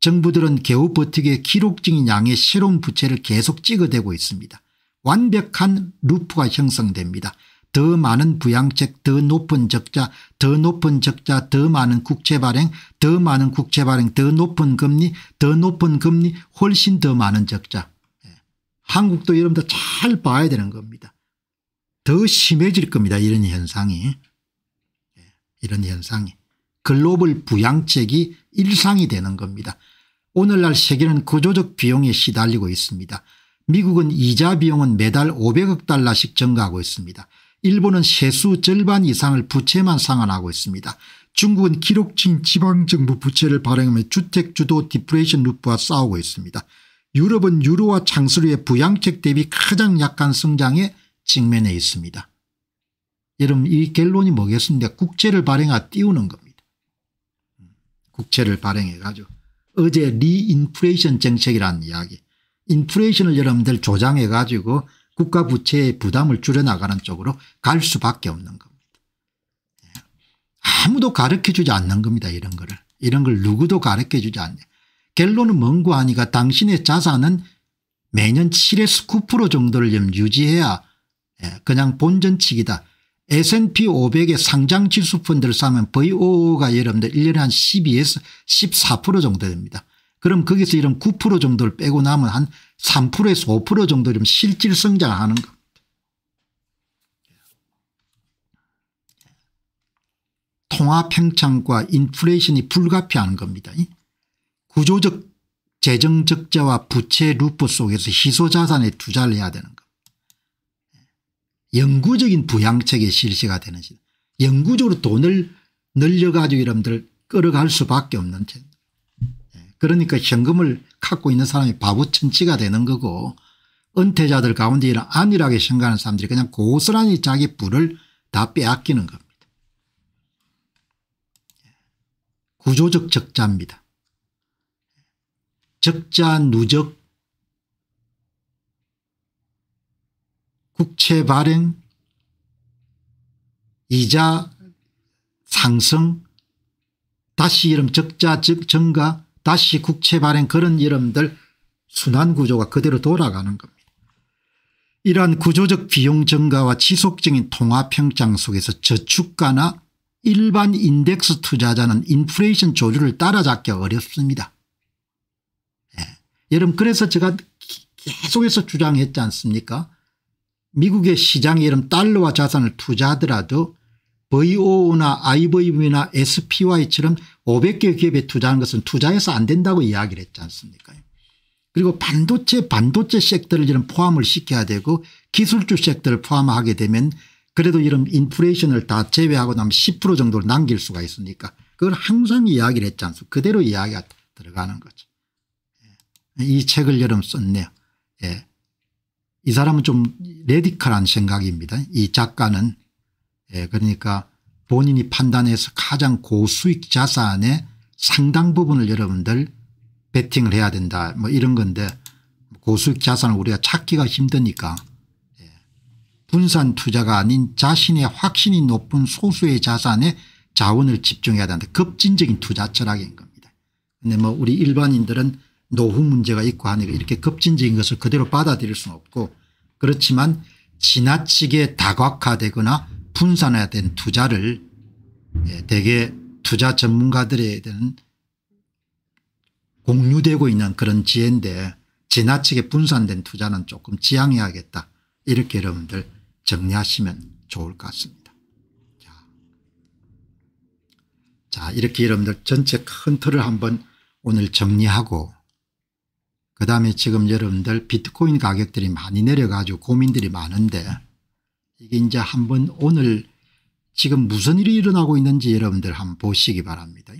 정부들은 겨우 버티기 위해 기록적인 양의 새로운 부채를 계속 찍어대고 있습니다. 완벽한 루프가 형성됩니다. 더 많은 부양책, 더 높은 적자, 더 높은 적자, 더 많은 국채 발행, 더 많은 국채 발행, 더 높은 금리, 더 높은 금리, 훨씬 더 많은 적자. 한국도 여러분들 잘 봐야 되는 겁니다. 더 심해질 겁니다. 이런 현상이. 이런 현상이. 글로벌 부양책이 일상이 되는 겁니다. 오늘날 세계는 구조적 비용에 시달리고 있습니다. 미국은 이자 비용은 매달 500억 달러씩 증가하고 있습니다. 일본은 세수 절반 이상을 부채만 상환하고 있습니다. 중국은 기록적인 지방정부 부채를 발행하며 주택주도 디플레이션 루프와 싸우고 있습니다. 유럽은 유로와 창설후의 부양책 대비 가장 약한 성장에 직면해 있습니다. 여러분 이 결론이 뭐겠습니까? 국채를 발행하 띄우는 겁니다. 국채를 발행해 가지고 어제 리인플레이션 정책이라는 이야기. 인플레이션을 여러분들 조장해 가지고 국가 부채의 부담을 줄여나가는 쪽으로 갈 수밖에 없는 겁니다. 아무도 가르쳐주지 않는 겁니다. 이런 거를. 이런 걸 누구도 가르쳐주지 않네. 결론은 뭔고 하니까 당신의 자산은 매년 7에서 9% 정도를 유지해야 그냥 본전치기다. S&P 500의 상장지수 펀드를 사면 VOO가 여러분들 1년에 한 12에서 14% 정도 됩니다. 그럼 거기서 이런 9% 정도를 빼고 나면 한 3%에서 5% 정도 좀 실질 성장하는 겁니다. 통화팽창과 인플레이션이 불가피한 겁니다. 구조적 재정 적자와 부채 루프 속에서 희소자산에 투자를 해야 되는 겁니다. 영구적인 부양책의 실시가 되는 시대. 영구적으로 돈을 늘려가지고 여러분들 끌어갈 수밖에 없는 책. 그러니까 현금을 갖고 있는 사람이 바보천치가 되는 거고 은퇴자들 가운데 이런 안일하게 생각하는 사람들이 그냥 고스란히 자기 부를 다 빼앗기는 겁니다. 구조적 적자입니다. 적자 누적 국채 발행 이자 상승 다시 이런 적자 증가 다시 국채 발행 그런 여러분들 순환 구조가 그대로 돌아가는 겁니다. 이러한 구조적 비용 증가와 지속적인 통화평장 속에서 저축가나 일반 인덱스 투자자는 인플레이션 조류를 따라잡기 어렵습니다. 여러분 그래서 제가 계속해서 주장했지 않습니까? 미국의 시장에 이런 달러화 자산을 투자하더라도 VO나 IVV나 SPY처럼 500개 기업에 투자하는 것은 투자해서 안 된다고 이야기를 했지 않습니까? 그리고 반도체 섹터를 이런 포함을 시켜야 되고 기술주 섹터를 포함하게 되면 그래도 이런 인플레이션을 다 제외하고 나면 10% 정도를 남길 수가 있으니까 그걸 항상 이야기를 했지 않습니까? 그대로 이야기가 들어가는 거죠. 이 책을 여러분 썼네요. 예. 이 사람은 좀 레디컬한 생각입니다. 이 작가는. 예. 그러니까 본인이 판단해서 가장 고수익 자산의 상당 부분을 여러분들 베팅을 해야 된다 뭐 이런 건데 고수익 자산을 우리가 찾기가 힘드니까 분산 투자가 아닌 자신의 확신이 높은 소수의 자산에 자원을 집중해야 된다. 급진적인 투자 철학인 겁니다. 그런데 뭐 우리 일반인들은 노후 문제가 있고 하니까 이렇게 급진적인 것을 그대로 받아들일 수는 없고 그렇지만 지나치게 다각화되거나 분산화된 투자를 대개 투자 전문가들에 대한 공유되고 있는 그런 지혜인데 지나치게 분산된 투자는 조금 지양해야겠다. 이렇게 여러분들 정리하시면 좋을 것 같습니다. 자, 이렇게 여러분들 전체 큰 틀을 한번 오늘 정리하고 그다음에 지금 여러분들 비트코인 가격들이 많이 내려가지고 고민들이 많은데 이게 이제 한번 오늘 지금 무슨 일이 일어나고 있는지 여러분들 한번 보시기 바랍니다.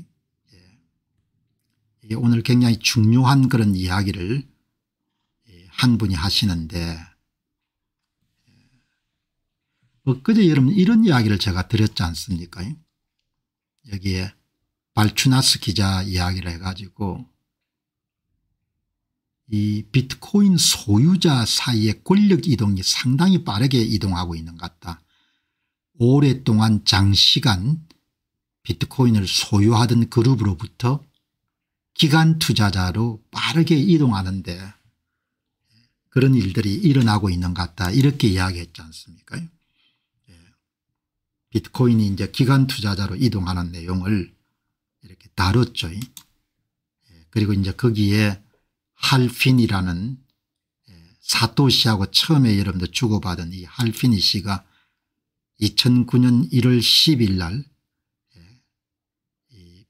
이게 오늘 굉장히 중요한 그런 이야기를 한 분이 하시는데 엊그제 여러분 이런 이야기를 제가 드렸지 않습니까? 여기에 발추나스 기자 이야기를 해가지고 이 비트코인 소유자 사이의 권력 이동이 상당히 빠르게 이동하고 있는 것 같다. 오랫동안 장시간 비트코인을 소유하던 그룹으로부터 기관 투자자로 빠르게 이동하는데 그런 일들이 일어나고 있는 것 같다. 이렇게 이야기했지 않습니까? 비트코인이 이제 기관 투자자로 이동하는 내용을 이렇게 다뤘죠. 그리고 이제 거기에 할핀이라는 사토시하고 처음에 여러분들 주고받은 이 할피니 씨가 2009년 1월 10일 날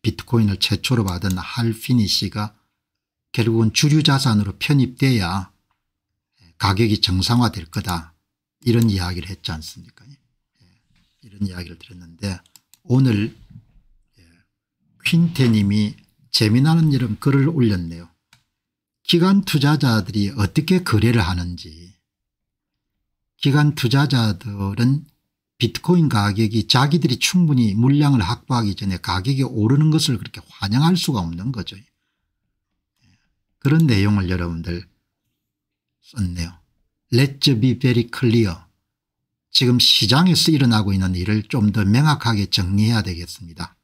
비트코인을 최초로 받은 할피니 씨가 결국은 주류 자산으로 편입돼야 가격이 정상화될 거다. 이런 이야기를 했지 않습니까? 이런 이야기를 드렸는데 오늘 퀸테님이 재미나는 여러분 글을 올렸네요. 기관 투자자들이 어떻게 거래를 하는지. 기관 투자자들은 비트코인 가격이 자기들이 충분히 물량을 확보하기 전에 가격이 오르는 것을 그렇게 환영할 수가 없는 거죠. 그런 내용을 여러분들 썼네요. Let's be very clear. 지금 시장에서 일어나고 있는 일을 좀 더 명확하게 정리해야 되겠습니다.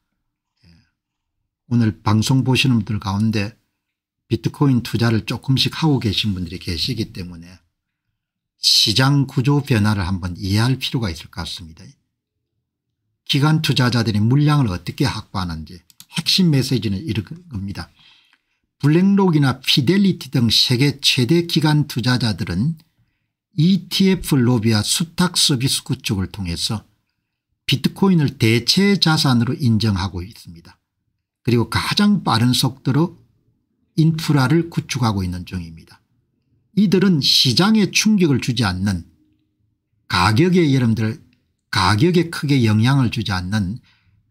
오늘 방송 보시는 분들 가운데 비트코인 투자를 조금씩 하고 계신 분들이 계시기 때문에 시장 구조 변화를 한번 이해할 필요가 있을 것 같습니다. 기관 투자자들이 물량을 어떻게 확보하는지 핵심 메시지는 이런 겁니다. 블랙록이나 피델리티 등 세계 최대 기관 투자자들은 ETF 로비와 수탁 서비스 구축을 통해서 비트코인을 대체 자산으로 인정하고 있습니다. 그리고 가장 빠른 속도로 인프라를 구축하고 있는 중입니다. 이들은 시장에 충격을 주지 않는 가격에 여러분들 가격에 크게 영향을 주지 않는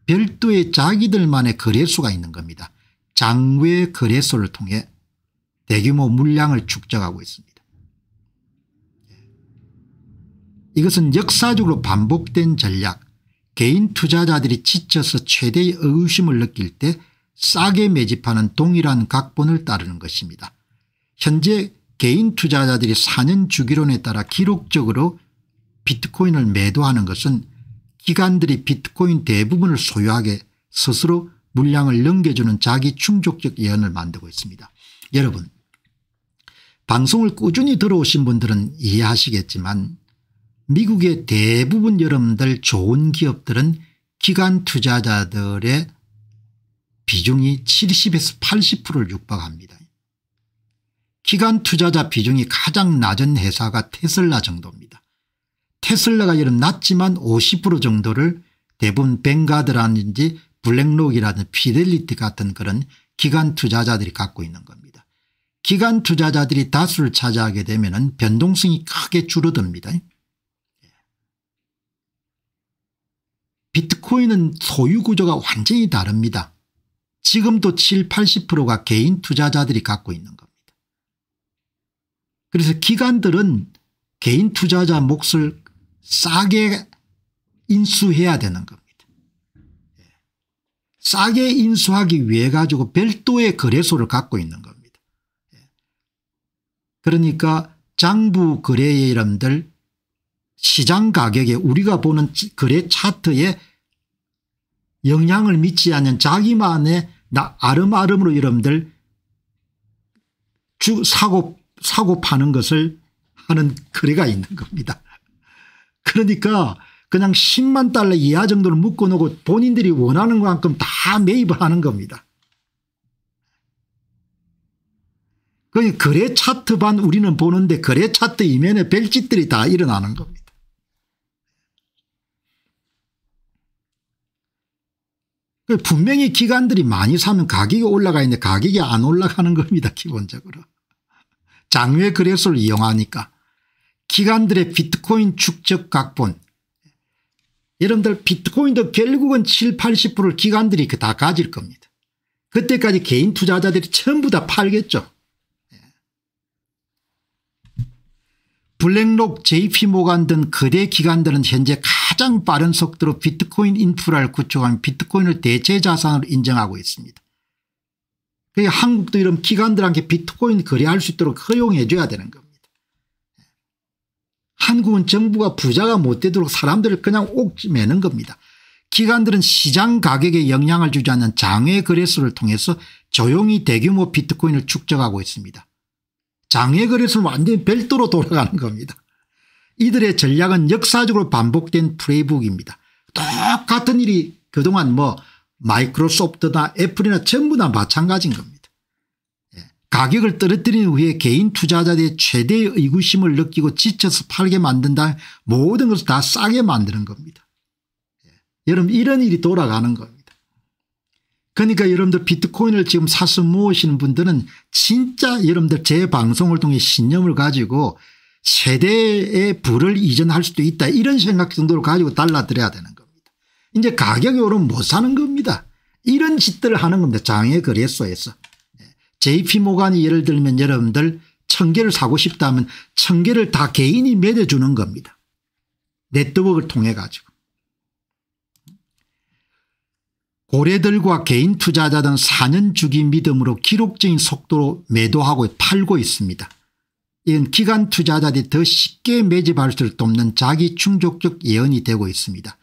별도의 자기들만의 거래소가 있는 겁니다. 장외 거래소를 통해 대규모 물량을 축적하고 있습니다. 이것은 역사적으로 반복된 전략, 개인 투자자들이 지쳐서 최대의 의구심을 느낄 때 싸게 매집하는 동일한 각본을 따르는 것입니다. 현재 개인 투자자들이 4년 주기론에 따라 기록적으로 비트코인을 매도하는 것은 기관들이 비트코인 대부분을 소유하게 스스로 물량을 넘겨주는 자기 충족적 예언을 만들고 있습니다. 여러분, 방송을 꾸준히 들어오신 분들은 이해하시겠지만 미국의 대부분 여러분들 좋은 기업들은 기관 투자자들의 비중이 70에서 80%를 육박합니다. 기관 투자자 비중이 가장 낮은 회사가 테슬라 정도입니다. 테슬라가 여러분 낮지만 50% 정도를 대부분 뱅가드라든지 블랙록이라든지 피델리티 같은 그런 기관 투자자들이 갖고 있는 겁니다. 기관 투자자들이 다수를 차지하게 되면 변동성이 크게 줄어듭니다. 비트코인은 소유 구조가 완전히 다릅니다. 지금도 7, 80%가 개인 투자자들이 갖고 있는 겁니다. 그래서 기관들은 개인 투자자 몫을 싸게 인수해야 되는 겁니다. 싸게 인수하기 위해 가지고 별도의 거래소를 갖고 있는 겁니다. 그러니까 장부 거래의 여러분들 시장 가격에 우리가 보는 거래 차트에 영향을 미치지 않는 자기만의 아름아름으로 여러분들 사고 파는 것을 하는 거래가 있는 겁니다. 그러니까 그냥 10만 달러 이하 정도를 묶어놓고 본인들이 원하는 만큼 다 매입을 하는 겁니다. 그러니까 거래 차트만 우리는 보는데 거래 차트 이면에 별짓들이 다 일어나는 겁니다. 분명히 기관들이 많이 사면 가격이 올라가 있는데 가격이 안 올라가는 겁니다. 기본적으로. 장외 거래소를 이용하니까. 기관들의 비트코인 축적 각본. 여러분들 비트코인도 결국은 7, 80%를 기관들이 다 가질 겁니다. 그때까지 개인 투자자들이 전부 다 팔겠죠. 블랙록, JP모간 등 거대 기관들은 현재 가장 빠른 속도로 비트코인 인프라를 구축하며 비트코인을 대체 자산으로 인정하고 있습니다. 그러니까 한국도 이런 기관들한테 비트코인 거래할 수 있도록 허용해 줘야 되는 겁니다. 한국은 정부가 부자가 못 되도록 사람들을 그냥 옥매는 겁니다. 기관들은 시장 가격에 영향을 주지 않는 장외 거래소를 통해서 조용히 대규모 비트코인을 축적하고 있습니다. 장외 거래소는 완전히 별도로 돌아가는 겁니다. 이들의 전략은 역사적으로 반복된 플레이북입니다. 똑같은 일이 그동안 마이크로소프트나 애플이나 전부 다 마찬가지인 겁니다. 가격을 떨어뜨린 후에 개인 투자자들의 최대의 의구심을 느끼고 지쳐서 팔게 만든 다음에 모든 것을 다 싸게 만드는 겁니다. 여러분 이런 일이 돌아가는 겁니다. 그러니까 여러분들 비트코인을 지금 사서 모으시는 분들은 진짜 여러분들 제 방송을 통해 신념을 가지고 세대의 부를 이전할 수도 있다 이런 생각 정도를 가지고 달라들어야 되는 겁니다. 이제 가격이 오르면 못 사는 겁니다. 이런 짓들을 하는 겁니다. 장외 거래소에서. JP모간이 예를 들면 여러분들 1000개를 사고 싶다면 1000개를 다 개인이 매겨주는 겁니다. 네트워크를 통해 가지고. 고래들과 개인 투자자들은 4년 주기 믿음으로 기록적인 속도로 매도하고 팔고 있습니다. 이건 기관 투자자들이 더 쉽게 매집할 수 돕는 자기 충족적 예언이 되고 있습니다.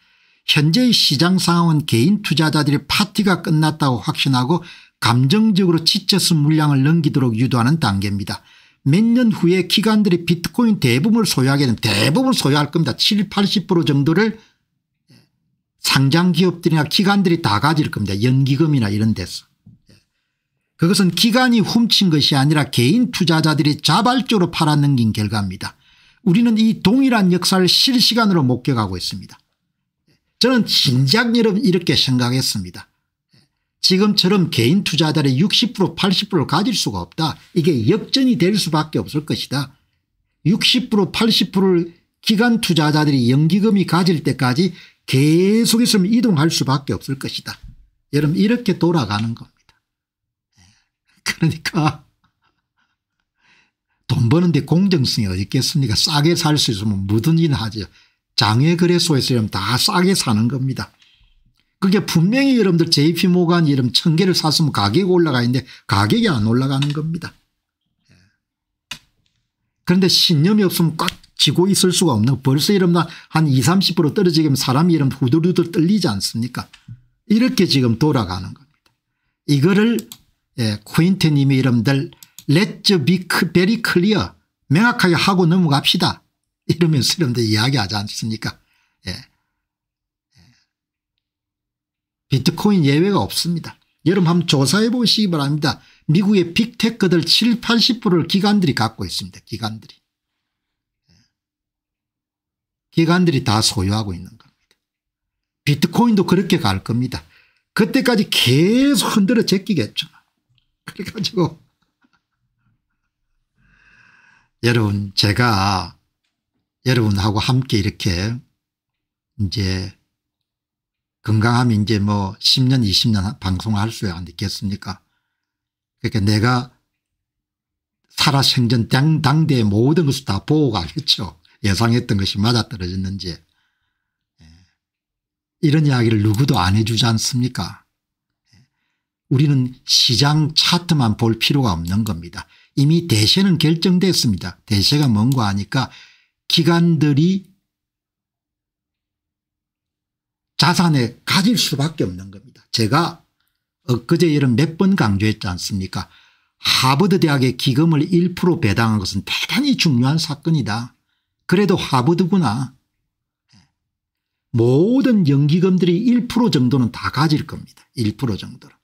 현재의 시장 상황은 개인 투자자들이 파티가 끝났다고 확신하고 감정적으로 지쳐서 물량을 넘기도록 유도하는 단계입니다. 몇 년 후에 기관들이 비트코인 대부분을 소유하게 되면 대부분 소유할 겁니다. 7, 80% 정도를 상장 기업들이나 기관들이 다 가질 겁니다. 연기금이나 이런 데서. 그것은 기관이 훔친 것이 아니라 개인 투자자들이 자발적으로 팔아넘긴 결과입니다. 우리는 이 동일한 역사를 실시간으로 목격하고 있습니다. 저는 진작 이렇게 생각했습니다. 지금처럼 개인 투자자들의 60% 80%를 가질 수가 없다. 이게 역전이 될 수밖에 없을 것이다. 60% 80%를 기관 투자자들이 연기금이 가질 때까지 계속해서 이동할 수밖에 없을 것이다. 여러분 이렇게 돌아가는 겁니다. 그러니까 돈 버는데 공정성이 어디 있겠습니까? 싸게 살 수 있으면 뭐든지 하죠. 장외거래소에서 여러분 다 싸게 사는 겁니다. 그게 분명히 여러분들 JP모간이 여러분 1000개를 샀으면 가격이 올라가 있는데 가격이 안 올라가는 겁니다. 그런데 신념이 없으면 꽉 쥐고 있을 수가 없는, 벌써 여러분 한 20, 30% 떨어지면 사람이 여러분 후들후들 떨리지 않습니까? 이렇게 지금 돌아가는 겁니다. 이거를 쿠인트 님이 여러분들 Let's be very clear, 명확하게 하고 넘어갑시다 이러면서 여러분들 이야기하지 않습니까? 비트코인 예외가 없습니다. 여러분 한번 조사해 보시기 바랍니다. 미국의 빅테크들 7, 80%를 기관들이 갖고 있습니다. 기관들이 다 소유하고 있는 겁니다. 비트코인도 그렇게 갈 겁니다. 그때까지 계속 흔들어 제끼겠죠. 그래가지고 여러분 제가 여러분하고 함께 이렇게 이제 건강하면 이제 뭐 10년 20년 방송할 수 있겠습니까? 그러니까 내가 살아생전 당대의 모든 것을 다 보고 가겠죠. 예상했던 것이 맞아떨어졌는지. 이런 이야기를 누구도 안 해주지 않습니까? 우리는 시장 차트만 볼 필요가 없는 겁니다. 이미 대세는 결정됐습니다. 대세가 뭔가 하니까 기관들이 자산에 가질 수밖에 없는 겁니다. 제가 엊그제 여름 몇 번 강조했지 않습니까? 하버드 대학의 기금을 1% 배당한 것은 대단히 중요한 사건이다. 그래도 하버드구나. 모든 연기금들이 1% 정도는 다 가질 겁니다. 1% 정도는.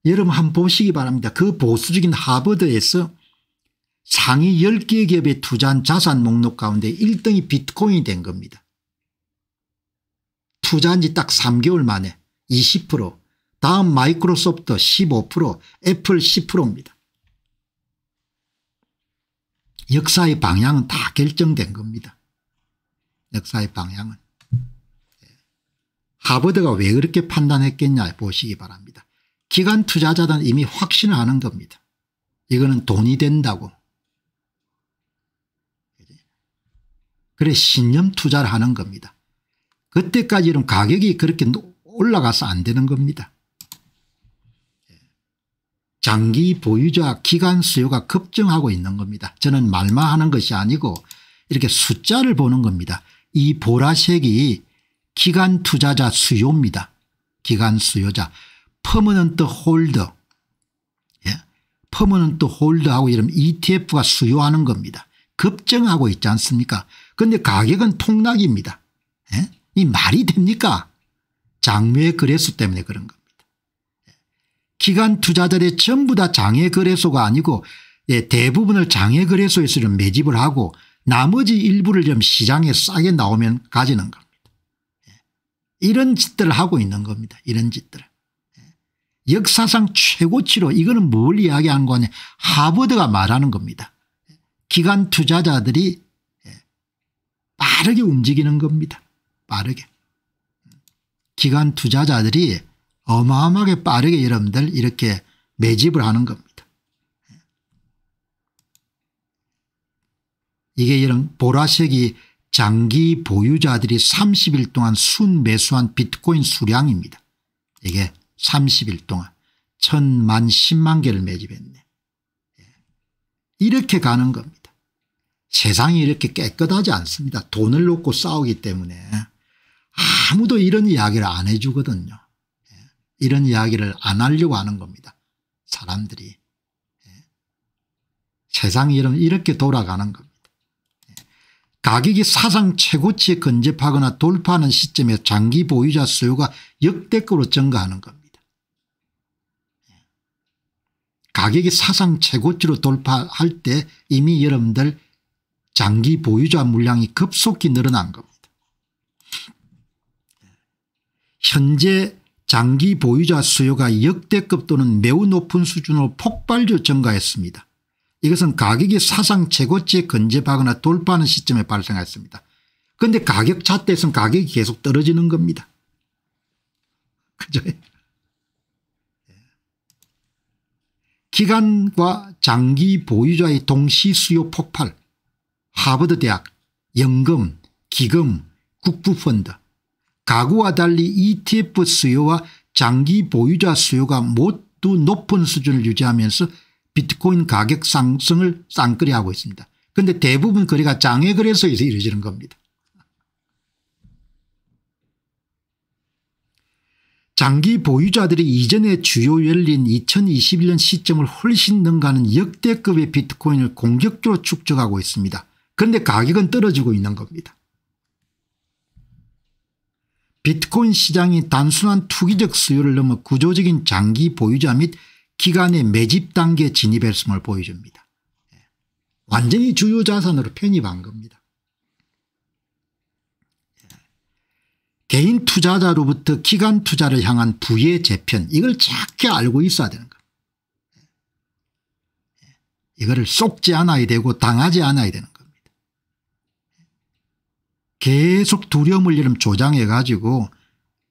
여러분 한번 보시기 바랍니다. 그 보수적인 하버드에서 상위 10개 기업에 투자한 자산 목록 가운데 1등이 비트코인이 된 겁니다. 투자한 지 딱 3개월 만에 20%, 다음 마이크로소프트 15%, 애플 10%입니다. 역사의 방향은 다 결정된 겁니다. 역사의 방향은. 하버드가 왜 그렇게 판단했겠냐 보시기 바랍니다. 기관 투자자들은 이미 확신을 하는 겁니다. 이거는 돈이 된다고. 그래 신념 투자를 하는 겁니다. 그때까지는 가격이 그렇게 올라가서 안 되는 겁니다. 장기 보유자 기관 수요가 급증하고 있는 겁니다. 저는 말만 하는 것이 아니고 이렇게 숫자를 보는 겁니다. 이 보라색이 기관 투자자 수요입니다. 기관 수요자. 퍼머넌트 홀더. 퍼머넌트 홀더하고 이런 ETF가 수요하는 겁니다. 급증하고 있지 않습니까? 그런데 가격은 폭락입니다. 이 말이 됩니까? 장외 거래소 때문에 그런 겁니다. 기관 투자자들이 전부 다 장외 거래소가 아니고 대부분을 장외 거래소에서 좀 매집을 하고 나머지 일부를 좀 시장에 싸게 나오면 가지는 겁니다. 이런 짓들을 하고 있는 겁니다. 이런 짓들을. 역사상 최고치로 이거는 뭘 이야기하는 거냐. 하버드가 말하는 겁니다. 기관 투자자들이 빠르게 움직이는 겁니다. 빠르게. 기관 투자자들이 어마어마하게 빠르게 여러분들 이렇게 매집을 하는 겁니다. 이게 이런 보라색이 장기 보유자들이 30일 동안 순매수한 비트코인 수량입니다. 이게 30일 동안 1000만 10만 개를 매집했네. 이렇게 가는 겁니다. 세상이 이렇게 깨끗하지 않습니다. 돈을 놓고 싸우기 때문에 아무도 이런 이야기를 안 해 주거든요. 이런 이야기를 안 하려고 하는 겁니다. 사람들이. 세상이 이렇게 돌아가는 겁니다. 가격이 사상 최고치에 근접하거나 돌파하는 시점에 장기 보유자 수요가 역대급으로 증가하는 겁니다. 가격이 사상 최고치로 돌파할 때 이미 여러분들 장기 보유자 물량이 급속히 늘어난 겁니다. 현재 장기 보유자 수요가 역대급 또는 매우 높은 수준으로 폭발적으로 증가했습니다. 이것은 가격이 사상 최고치에 근접하거나 돌파하는 시점에 발생했습니다. 그런데 가격 차트에서는 가격이 계속 떨어지는 겁니다. 그죠? 기간과 장기 보유자의 동시 수요 폭발, 하버드 대학, 연금, 기금, 국부펀드, 가구와 달리 ETF 수요와 장기 보유자 수요가 모두 높은 수준을 유지하면서 비트코인 가격 상승을 쌍끌이하고 있습니다. 그런데 대부분 거래가 장외 거래소에서 이루어지는 겁니다. 장기 보유자들이 이전에 주요 열린 2021년 시점을 훨씬 능가하는 역대급의 비트코인을 공격적으로 축적하고 있습니다. 그런데 가격은 떨어지고 있는 겁니다. 비트코인 시장이 단순한 투기적 수요를 넘어 구조적인 장기 보유자 및 기간의 매집 단계에 진입했음을 보여줍니다. 완전히 주요 자산으로 편입한 겁니다. 개인 투자자로부터 기간 투자를 향한 부의 재편, 이걸 정확히 알고 있어야 되는 겁니다. 이거를 속지 않아야 되고 당하지 않아야 되는 겁니다. 계속 두려움을 이름 조장해 가지고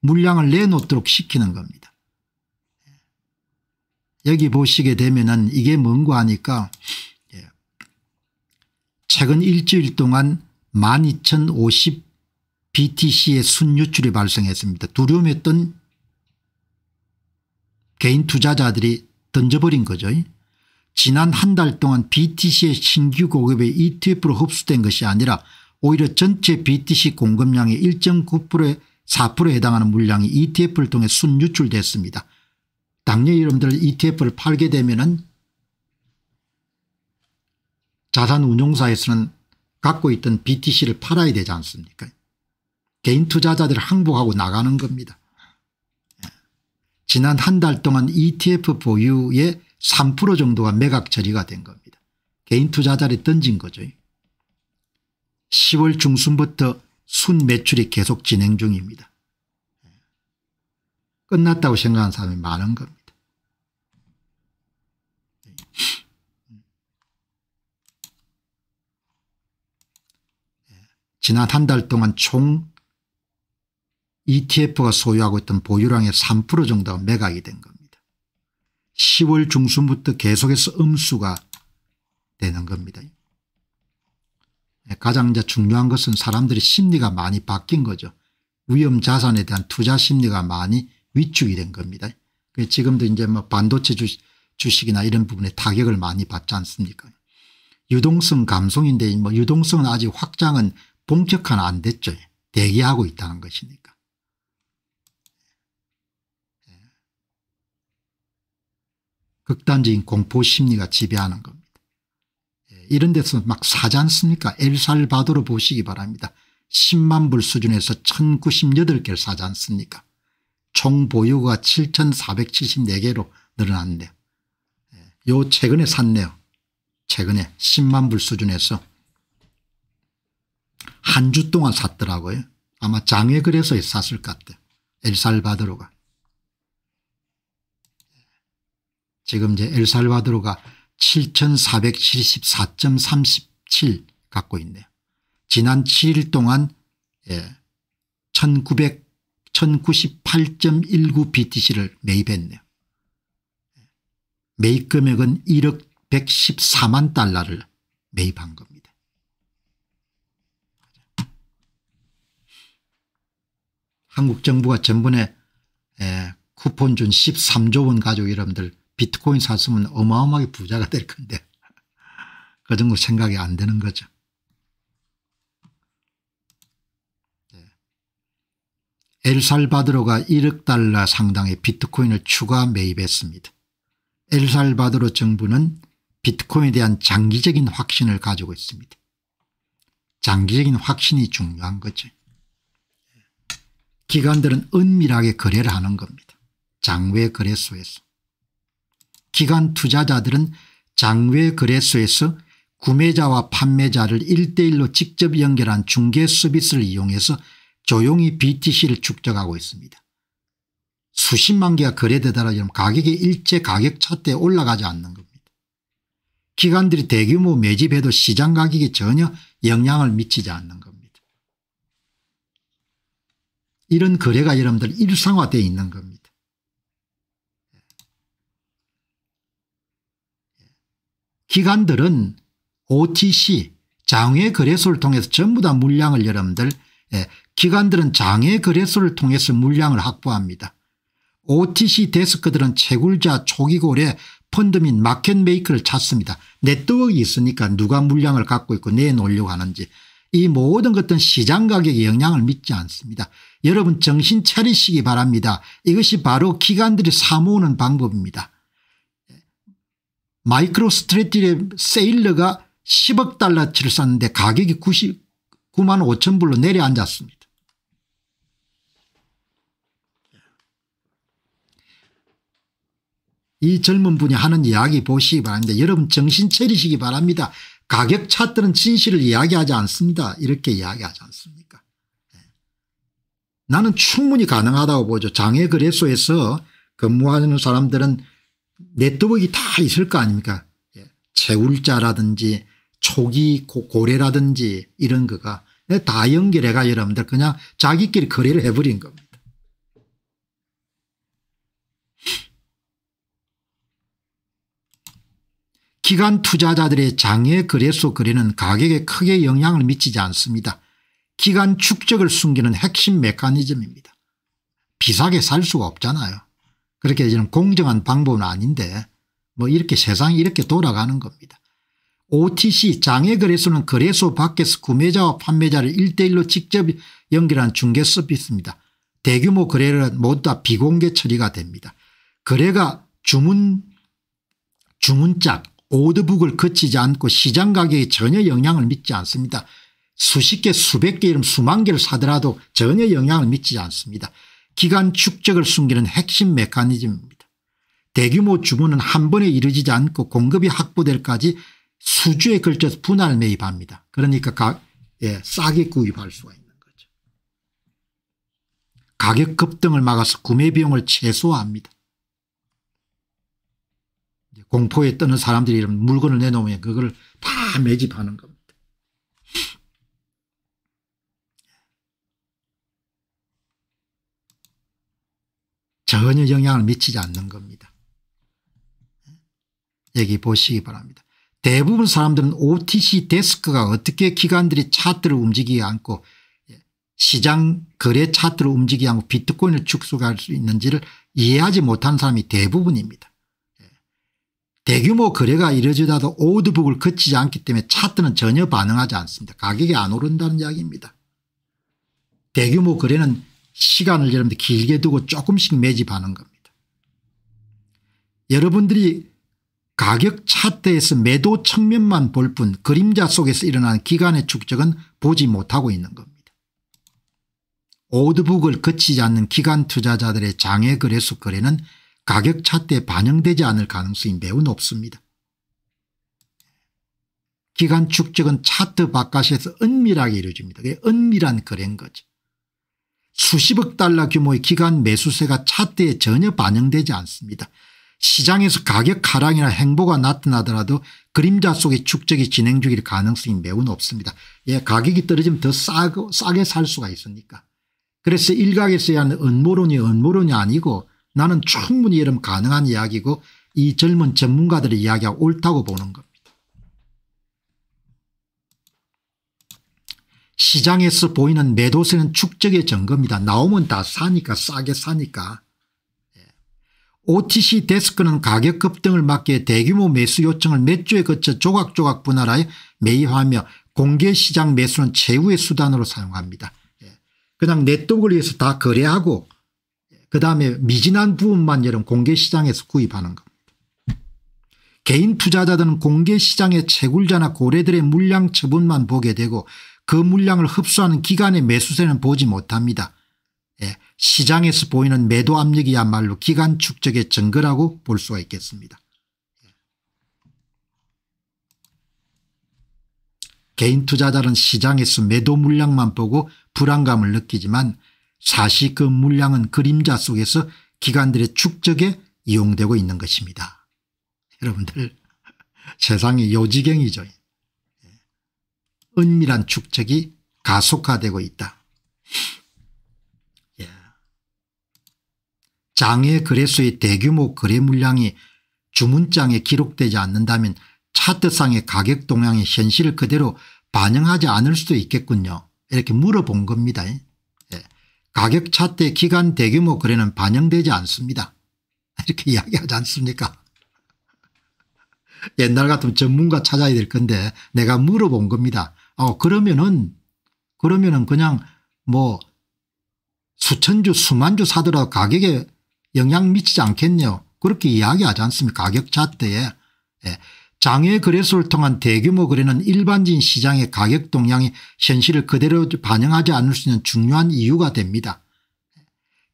물량을 내놓도록 시키는 겁니다. 여기 보시게 되면은 이게 뭔가 하니까 최근 일주일 동안 12,050 BTC의 순유출이 발생했습니다. 두려움했던 개인 투자자들이 던져버린 거죠. 지난 한 달 동안 BTC의 신규 공급에 ETF로 흡수된 것이 아니라 오히려 전체 BTC 공급량의 1.9%에 4%에 해당하는 물량이 ETF를 통해 순유출됐습니다. 당연히 여러분들 ETF를 팔게 되면은 자산운용사에서는 갖고 있던 BTC를 팔아야 되지 않습니까? 개인 투자자들을 항복하고 나가는 겁니다. 지난 한 달 동안 ETF 보유의 3% 정도가 매각 처리가 된 겁니다. 개인 투자자들이 던진 거죠. 10월 중순부터 순 매출이 계속 진행 중입니다. 끝났다고 생각하는 사람이 많은 겁니다. 지난 한 달 동안 총 ETF가 소유하고 있던 보유량의 3% 정도가 매각이 된 겁니다. 10월 중순부터 계속해서 음수가 되는 겁니다. 가장 이제 중요한 것은 사람들의 심리가 많이 바뀐 거죠. 위험 자산에 대한 투자 심리가 많이 위축이 된 겁니다. 지금도 이제 뭐 반도체 주식이나 이런 부분에 타격을 많이 받지 않습니까? 유동성 감소인데 뭐 유동성은 아직 확장은 본격화는 안 됐죠. 대기하고 있다는 것이니까. 극단적인 공포 심리가 지배하는 겁니다. 이런 데서 막 사지 않습니까? 엘살바도르 보시기 바랍니다. 10만 불 수준에서 1098개를 사지 않습니까? 총 보유가 7,474개로 늘어났는데요. 요 최근에 샀네요. 최근에 10만 불 수준에서 한 주 동안 샀더라고요. 아마 장외 거래소에 샀을 것 같아요. 엘살바도르가. 지금 이제 엘살바도르가 7,474.37 갖고 있네요. 지난 7일 동안 1,998.19 BTC를 매입했네요. 매입 금액은 1억 114만 달러를 매입한 겁니다. 한국 정부가 전번에 쿠폰 준 13조 원 가지고 여러분들 비트코인 샀으면 어마어마하게 부자가 될 건데 그 정도 생각이 안 되는 거죠. 엘살바도르가 1억 달러 상당의 비트코인을 추가 매입했습니다. 엘살바도르 정부는 비트코인에 대한 장기적인 확신을 가지고 있습니다. 장기적인 확신이 중요한 거죠. 기관들은 은밀하게 거래를 하는 겁니다. 장외 거래소에서. 기관 투자자들은 장외 거래소에서 구매자와 판매자를 1:1로 직접 연결한 중개 서비스를 이용해서 조용히 BTC를 축적하고 있습니다. 수십만 개가 거래되더라도 가격이 일제 가격 차트에 올라가지 않는 겁니다. 기관들이 대규모 매집해도 시장 가격에 전혀 영향을 미치지 않는 겁니다. 이런 거래가 여러분들 일상화되어 있는 겁니다. 기관들은 OTC 장외 거래소를 통해서 전부 다 물량을 여러분들 기관들은 장외 거래소를 통해서 물량을 확보합니다. OTC 데스크들은 채굴자 초기고래 펀드 및 마켓 메이커를 찾습니다. 네트워크가 있으니까 누가 물량을 갖고 있고 내놓으려고 하는지 이 모든 것들은 시장 가격에 영향을 미치지 않습니다. 여러분 정신 차리시기 바랍니다. 이것이 바로 기관들이 사모으는 방법입니다. 마이크로 스트래티지의 세일러가 10억 달러치를 샀는데 가격이 99만 5천 불로 내려앉았습니다. 이 젊은 분이 하는 이야기 보시기 바랍니다. 여러분 정신 차리시기 바랍니다. 가격 차트는 진실을 이야기하지 않습니다. 이렇게 이야기하지 않습니까? 나는 충분히 가능하다고 보죠. 장외 거래소에서 근무하는 사람들은 네트워크가 다 있을 거 아닙니까? 채굴자라든지 초기 고래라든지 이런 거가 다 연결해가 여러분들 그냥 자기끼리 거래를 해버린 겁니다. 기관 투자자들의 장외 거래소 거래는 가격에 크게 영향을 미치지 않습니다. 기간 축적을 숨기는 핵심 메커니즘입니다. 비싸게 살 수가 없잖아요. 그렇게 저는 공정한 방법은 아닌데 뭐 이렇게 세상이 이렇게 돌아가는 겁니다. OTC 장외 거래소는 거래소 밖에서 구매자와 판매자를 1:1로 직접 연결한 중개 서비스입니다. 대규모 거래는 모두 다 비공개 처리가 됩니다. 거래가 주문짝 오더북을 거치지 않고 시장 가격에 전혀 영향을 미치지 않습니다. 수십 개 수백 개 수만 개를 사더라도 전혀 영향을 미치지 않습니다. 기간 축적을 숨기는 핵심 메커니즘입니다. 대규모 주문은 한 번에 이루어지지 않고 공급이 확보될 까지 수주에 걸쳐서 분할 매입합니다. 그러니까 싸게 구입할 수가 있는 거죠. 가격 급등을 막아서 구매 비용을 최소화합니다. 공포에 떠는 사람들이 이런 물건을 내놓으면 그걸 다 매집하는 겁니다. 전혀 영향을 미치지 않는 겁니다. 여기 보시기 바랍니다. 대부분 사람들은 OTC 데스크가 어떻게 기관들이 차트를 움직이게 않고 시장 거래 차트를 움직이게 하고 비트코인을 축소할 수 있는지를 이해하지 못하는 사람이 대부분입니다. 대규모 거래가 이루어지다도 오더북을 거치지 않기 때문에 차트는 전혀 반응하지 않습니다. 가격이 안 오른다는 이야기입니다. 대규모 거래는 시간을 여러분들 길게 두고 조금씩 매집하는 겁니다. 여러분들이 가격 차트에서 매도 측면만 볼 뿐 그림자 속에서 일어나는 기간의 축적은 보지 못하고 있는 겁니다. 오더북을 거치지 않는 기관 투자자들의 장외 거래소 거래는 가격 차트에 반영되지 않을 가능성이 매우 높습니다. 기간 축적은 차트 바깥에서 은밀하게 이루어집니다. 그게 은밀한 거래인 거죠. 수십억 달러 규모의 기간 매수세가 차트에 전혀 반영되지 않습니다. 시장에서 가격 하락이나 행보가 나타나더라도 그림자 속의 축적이 진행 중일 가능성이 매우 높습니다. 가격이 떨어지면 더 싸게 살 수가 있으니까. 그래서 일각에서 하는 음모론이 아니고 나는 충분히 여러분 가능한 이야기고 이 젊은 전문가들의 이야기가 옳다고 보는 겁니다. 시장에서 보이는 매도세는 축적의 증거입니다. 나오면 다 사니까 싸게 사니까. OTC 데스크는 가격 급등을 막기 위해 대규모 매수 요청을 몇 주에 거쳐 조각조각 분할하여 매입하며 공개시장 매수는 최후의 수단으로 사용합니다. 그냥 네트워크를 위해서 다 거래하고 그다음에 미진한 부분만 여러분 공개시장에서 구입하는 겁니다. 개인 투자자들은 공개시장의 채굴자나 고래들의 물량 처분만 보게 되고 그 물량을 흡수하는 기관의 매수세는 보지 못합니다. 시장에서 보이는 매도 압력이야말로 기간 축적의 증거라고 볼 수가 있겠습니다. 개인 투자자는 시장에서 매도 물량만 보고 불안감을 느끼지만 사실 그 물량은 그림자 속에서 기관들의 축적에 이용되고 있는 것입니다. 여러분들 세상이 요지경이죠. 은밀한 축적이 가속화되고 있다. 장외 거래소의 대규모 거래 물량이 주문장에 기록되지 않는다면 차트상의 가격 동향이 현실을 그대로 반영하지 않을 수도 있겠군요. 이렇게 물어본 겁니다. 가격 차트의 기간 대규모 거래는 반영되지 않습니다. 이렇게 이야기하지 않습니까? 옛날 같으면 전문가 찾아야 될 건데 내가 물어본 겁니다. 그러면은 그냥 뭐 수천 주 수만 주 사더라도 가격에 영향 미치지 않겠냐 그렇게 이야기하지 않습니까? 가격 차트에. 장외 거래소를 통한 대규모 거래는 일반적인 시장의 가격 동향이 현실을 그대로 반영하지 않을 수 있는 중요한 이유가 됩니다.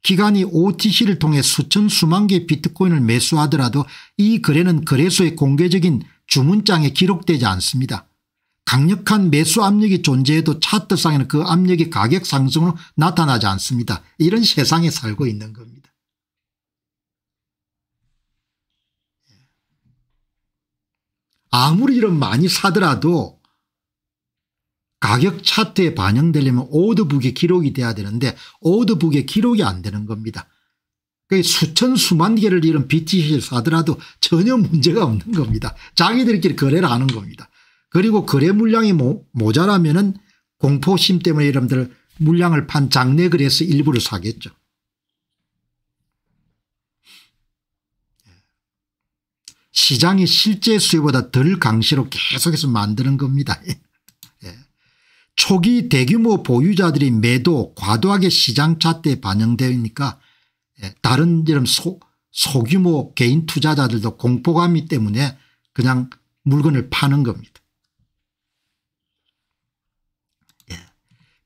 기관이 OTC를 통해 수천 수만 개의 비트코인을 매수하더라도 이 거래는 거래소의 공개적인 주문장에 기록되지 않습니다. 강력한 매수 압력이 존재해도 차트상에는 그 압력이 가격 상승으로 나타나지 않습니다. 이런 세상에 살고 있는 겁니다. 아무리 이런 많이 사더라도 가격 차트에 반영되려면 오더북이 기록이 돼야 되는데 오더북에 기록이 안 되는 겁니다. 그러니까 수천 수만 개를 이런 BTC를 사더라도 전혀 문제가 없는 겁니다. 자기들끼리 거래를 하는 겁니다. 그리고 거래 물량이 모자라면은 공포심 때문에 여러분들 물량을 판 장내 거래에서 일부를 사겠죠. 시장이 실제 수요보다 덜 강시로 계속해서 만드는 겁니다. 초기 대규모 보유자들이 매도 과도하게 시장 차트에 반영되니까 다른 이런 소규모 개인 투자자들도 공포감이 때문에 그냥 물건을 파는 겁니다.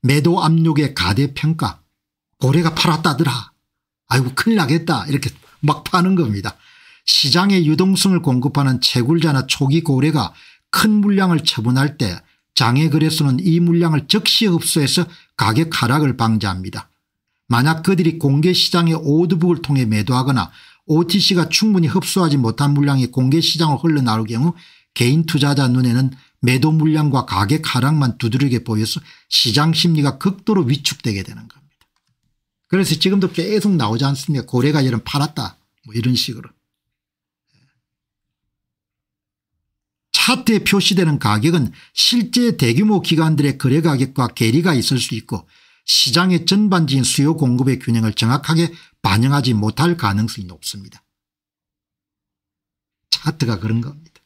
매도 압력의 가대평가 고래가 팔았다더라 아이고 큰일 나겠다 이렇게 막 파는 겁니다. 시장의 유동성을 공급하는 채굴자나 초기 고래가 큰 물량을 처분할 때 장외 거래소는 이 물량을 즉시 흡수해서 가격 하락을 방지합니다. 만약 그들이 공개시장의 오더북을 통해 매도하거나 OTC가 충분히 흡수하지 못한 물량이 공개시장으로 흘러나올 경우 개인 투자자 눈에는 매도 물량과 가격 하락만 두드러지게 보여서 시장 심리가 극도로 위축되게 되는 겁니다. 그래서 지금도 계속 나오지 않습니까? 고래가 이런 팔았다 뭐 이런 식으로. 차트에 표시되는 가격은 실제 대규모 기관들의 거래 가격과 괴리가 있을 수 있고 시장의 전반적인 수요 공급의 균형을 정확하게 반영하지 못할 가능성이 높습니다. 차트가 그런 겁니다.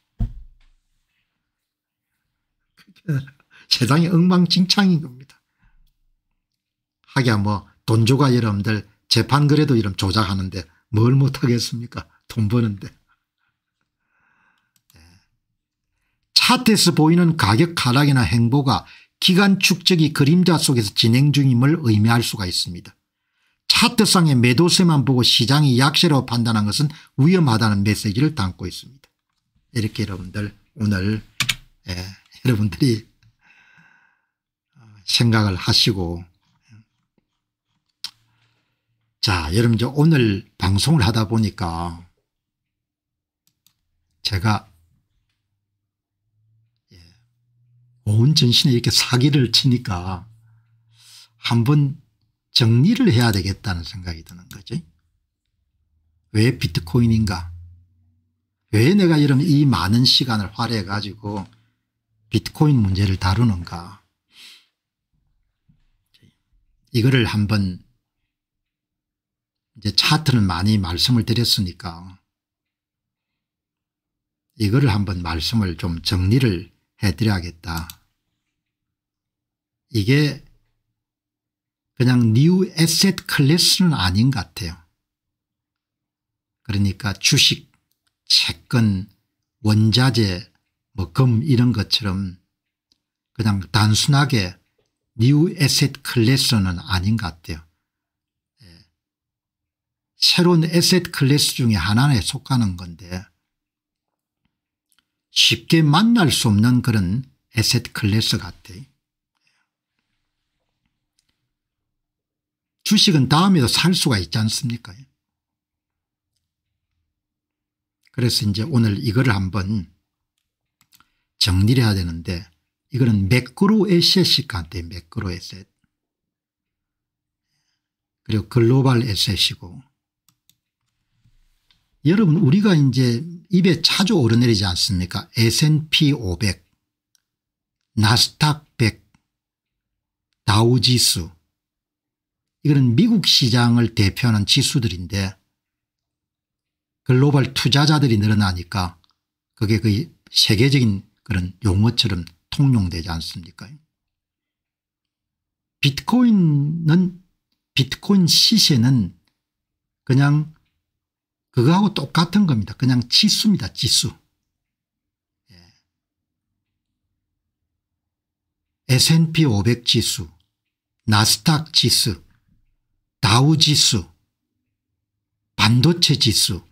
세상이 엉망진창인 겁니다. 하기야 뭐 돈조가 여러분들 재판 거래도 이런 조작하는데 뭘 못하겠습니까? 돈 버는데. 차트에서 보이는 가격 하락이나 행보가 기간 축적이 그림자 속에서 진행 중임을 의미할 수가 있습니다. 차트상의 매도세만 보고 시장이 약세라고 판단한 것은 위험하다는 메시지를 담고 있습니다. 이렇게 여러분들 오늘 여러분들이 생각을 하시고 자 여러분 오늘 방송을 하다 보니까 제가 온 전신에 이렇게 사기를 치니까 한번 정리를 해야 되겠다는 생각이 드는 거지. 왜 비트코인인가? 왜 내가 이런 이 많은 시간을 할애해 가지고 비트코인 문제를 다루는가? 이거를 한번 이제 차트는 많이 말씀을 드렸으니까 이거를 한번 말씀을 좀 정리를 해드려야겠다. 이게 그냥 뉴 에셋 클래스는 아닌 것 같아요. 그러니까 주식, 채권, 원자재, 뭐 금 이런 것처럼 그냥 단순하게 뉴 에셋 클래스는 아닌 것 같아요. 새로운 에셋 클래스 중에 하나에 속하는 건데 쉽게 만날 수 없는 그런 에셋 클래스 같아요. 주식은 다음에도 살 수가 있지 않습니까? 그래서 이제 오늘 이거를 한번 정리를 해야 되는데, 이거는 매크로 에셋이 같아요. 매크로 에셋. 그리고 글로벌 에셋이고, 여러분 우리가 이제 입에 자주 오르내리지 않습니까? S&P 500, 나스닥 100, 다우지수, 이거는 미국 시장을 대표하는 지수들인데 글로벌 투자자들이 늘어나니까 그게 거의 세계적인 그런 용어처럼 통용되지 않습니까? 비트코인 시세는 그냥 그거하고 똑같은 겁니다. 그냥 지수입니다. 지수. S&P 500 지수, 나스닥 지수, 다우 지수, 반도체 지수,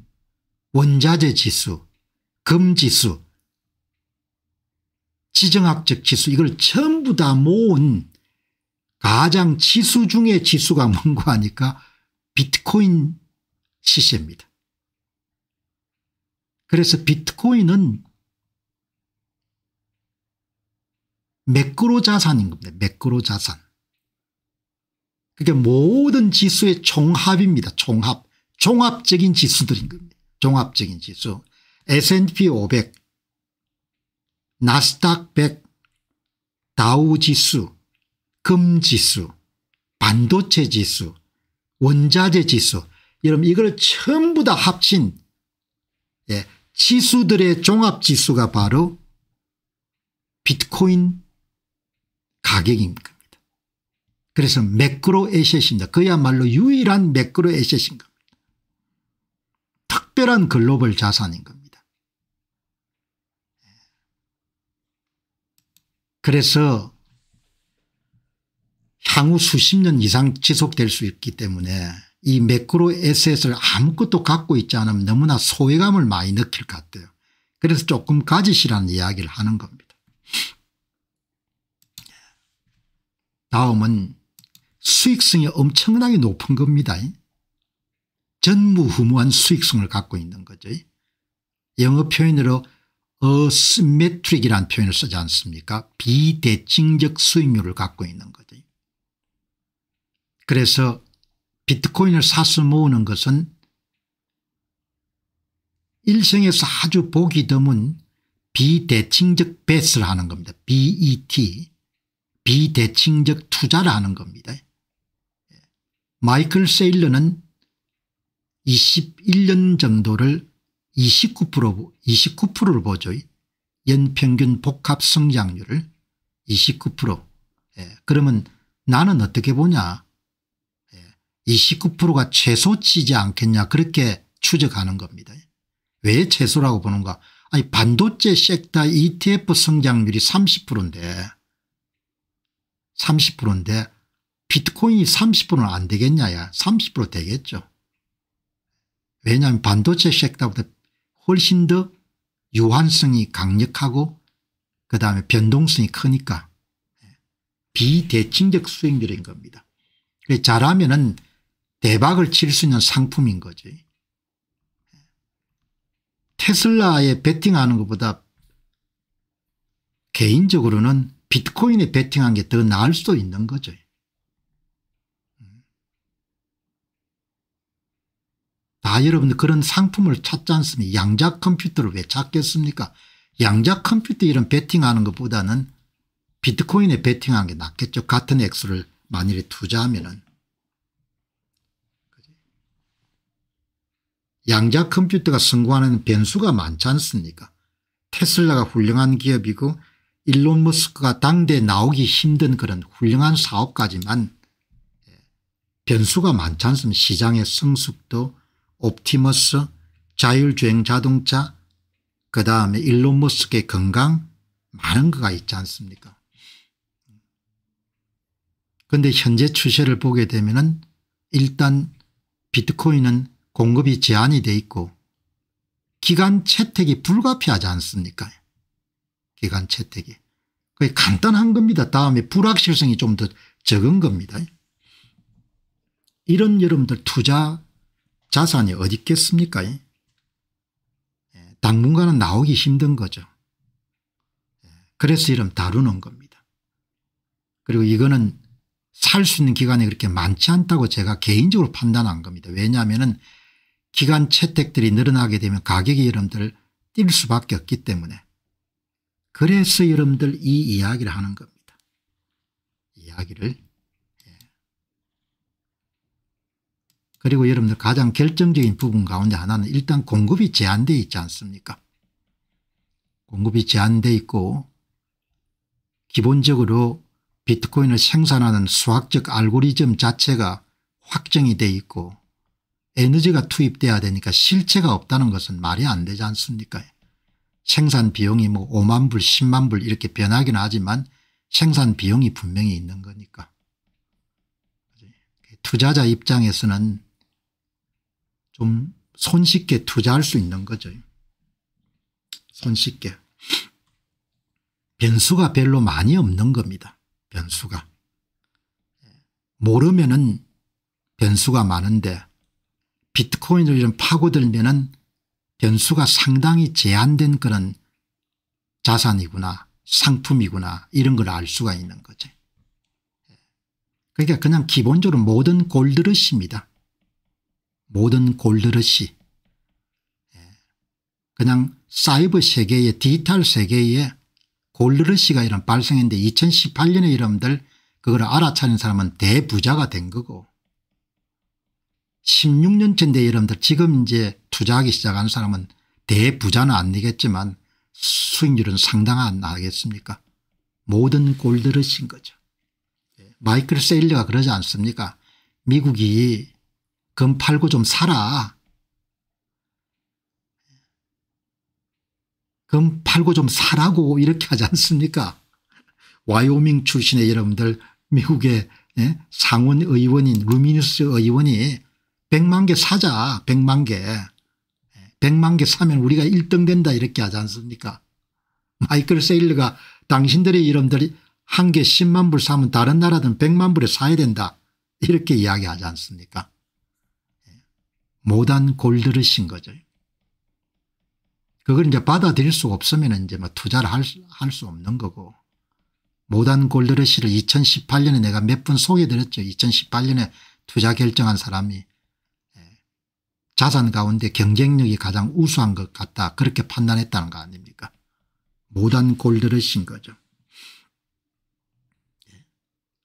원자재 지수, 금 지수, 지정학적 지수, 이걸 전부 다 모은 가장 지수 중에 지수가 뭔가 하니까 비트코인 시세입니다. 그래서 비트코인은 매크로 자산인 겁니다. 매크로 자산. 그게 모든 지수의 종합입니다. 종합적인 지수들인 겁니다. 종합적인 지수. S&P 500, 나스닥 100, 다우 지수, 금 지수, 반도체 지수, 원자재 지수, 여러분 이걸 전부 다 합친 지수들의 종합지수가 바로 비트코인 가격인 겁니다. 그래서 매크로 에셋입니다. 그야말로 유일한 매크로 에셋인 겁니다. 특별한 글로벌 자산인 겁니다. 그래서 향후 수십 년 이상 지속될 수 있기 때문에 이 매크로 에셋을 아무것도 갖고 있지 않으면 너무나 소외감을 많이 느낄 것 같아요. 그래서 조금 가지시라는 이야기를 하는 겁니다. 다음은 수익성이 엄청나게 높은 겁니다. 전무후무한 수익성을 갖고 있는 거죠. 영어 표현으로 어시메트릭이라는 표현을 쓰지 않습니까? 비대칭적 수익률을 갖고 있는 거죠. 그래서 비트코인을 사서 모으는 것은 일생에서 아주 보기 드문 비대칭적 벳을 하는 겁니다. BET, 비대칭적 투자를 하는 겁니다. 마이클 세일러는 21년 정도를 29%를 보죠. 연평균 복합 성장률을 29%. 그러면 나는 어떻게 보냐. 29%가 최소치지 않겠냐 그렇게 추적하는 겁니다. 왜 최소라고 보는가. 아니 반도체 섹터 ETF 성장률이 30%인데 비트코인이 30%는 안 되겠냐야. 30% 되겠죠. 왜냐하면 반도체 섹터보다 훨씬 더 유한성이 강력하고 그다음에 변동성이 크니까 비대칭적 수익률인 겁니다. 잘하면은 대박을 칠 수 있는 상품인 거죠. 테슬라에 베팅하는 것보다 개인적으로는 비트코인에 베팅한 게 더 나을 수도 있는 거죠. 다 여러분들 그런 상품을 찾지 않습니까? 양자 컴퓨터를 왜 찾겠습니까? 양자 컴퓨터 이런 베팅하는 것보다는 비트코인에 베팅하는 게 낫겠죠. 같은 액수를 만일에 투자하면은. 양자 컴퓨터가 성공하는 변수가 많지 않습니까? 테슬라가 훌륭한 기업이고 일론 머스크가 당대에 나오기 힘든 그런 훌륭한 사업가지만 변수가 많지 않습니까? 시장의 성숙도, 옵티머스, 자율주행 자동차, 그다음에 일론 머스크의 건강, 많은 거가 있지 않습니까? 그런데 현재 추세를 보게 되면은 일단 비트코인은 공급이 제한이 돼 있고 기간 채택이 불가피하지 않습니까? 기간 채택이. 그게 간단한 겁니다. 다음에 불확실성이 좀 더 적은 겁니다. 이런 여러분들 투자 자산이 어디 있겠습니까? 당분간은 나오기 힘든 거죠. 그래서 이런 다루는 겁니다. 그리고 이거는 살 수 있는 기간이 그렇게 많지 않다고 제가 개인적으로 판단한 겁니다. 왜냐하면 기간 채택들이 늘어나게 되면 가격이 여러분들 뛸 수밖에 없기 때문에. 그래서 여러분들 이 이야기를 하는 겁니다. 이야기를. 그리고 여러분들 가장 결정적인 부분 가운데 하나는 일단 공급이 제한되어 있지 않습니까? 공급이 제한되어 있고 기본적으로 비트코인을 생산하는 수학적 알고리즘 자체가 확정이 돼 있고 에너지가 투입돼야 되니까 실체가 없다는 것은 말이 안 되지 않습니까? 생산 비용이 뭐 5만 불 10만 불 이렇게 변하기는 하지만 생산 비용이 분명히 있는 거니까. 투자자 입장에서는 좀 손쉽게 투자할 수 있는 거죠. 손쉽게. 변수가 별로 많이 없는 겁니다. 변수가. 모르면은 변수가 많은데 비트코인을 이런 파고들면은 변수가 상당히 제한된 그런 자산이구나 상품이구나 이런 걸 알 수가 있는 거죠. 그러니까 그냥 기본적으로 모든 골드러시입니다. 모든 골드러시. 그냥 사이버 세계의 디지털 세계에 골드러시가 이런 발생했는데 2018년에 여러분들 그걸 알아차린 사람은 대부자가 된 거고 16년째인데 여러분들 지금 이제 투자하기 시작한 사람은 대부자는 아니겠지만 수익률은 상당한 나겠습니까? 모든 골드러시인 거죠. 마이클 세일러가 그러지 않습니까? 미국이 금 팔고 좀 사라. 금 팔고 좀 사라고 이렇게 하지 않습니까? 와이오밍 출신의 여러분들 미국의 상원 의원인 루미누스 의원이 100만 개 사자. 100만 개. 100만 개 사면 우리가 1등 된다 이렇게 하지 않습니까? 마이클 세일러가 당신들이 여러분들이 한 개 10만 불 사면 다른 나라들은 100만 불에 사야 된다 이렇게 이야기하지 않습니까? 못한 골드러시인 거죠. 그걸 이제 받아들일 수 없으면 이제 뭐 투자를 할 수 없는 거고 못한 골드러시를 2018년에 내가 몇 번 소개해드렸죠. 2018년에 투자 결정한 사람이 자산 가운데 경쟁력이 가장 우수한 것 같다 그렇게 판단했다는 거 아닙니까? 못한 골드러시인 거죠.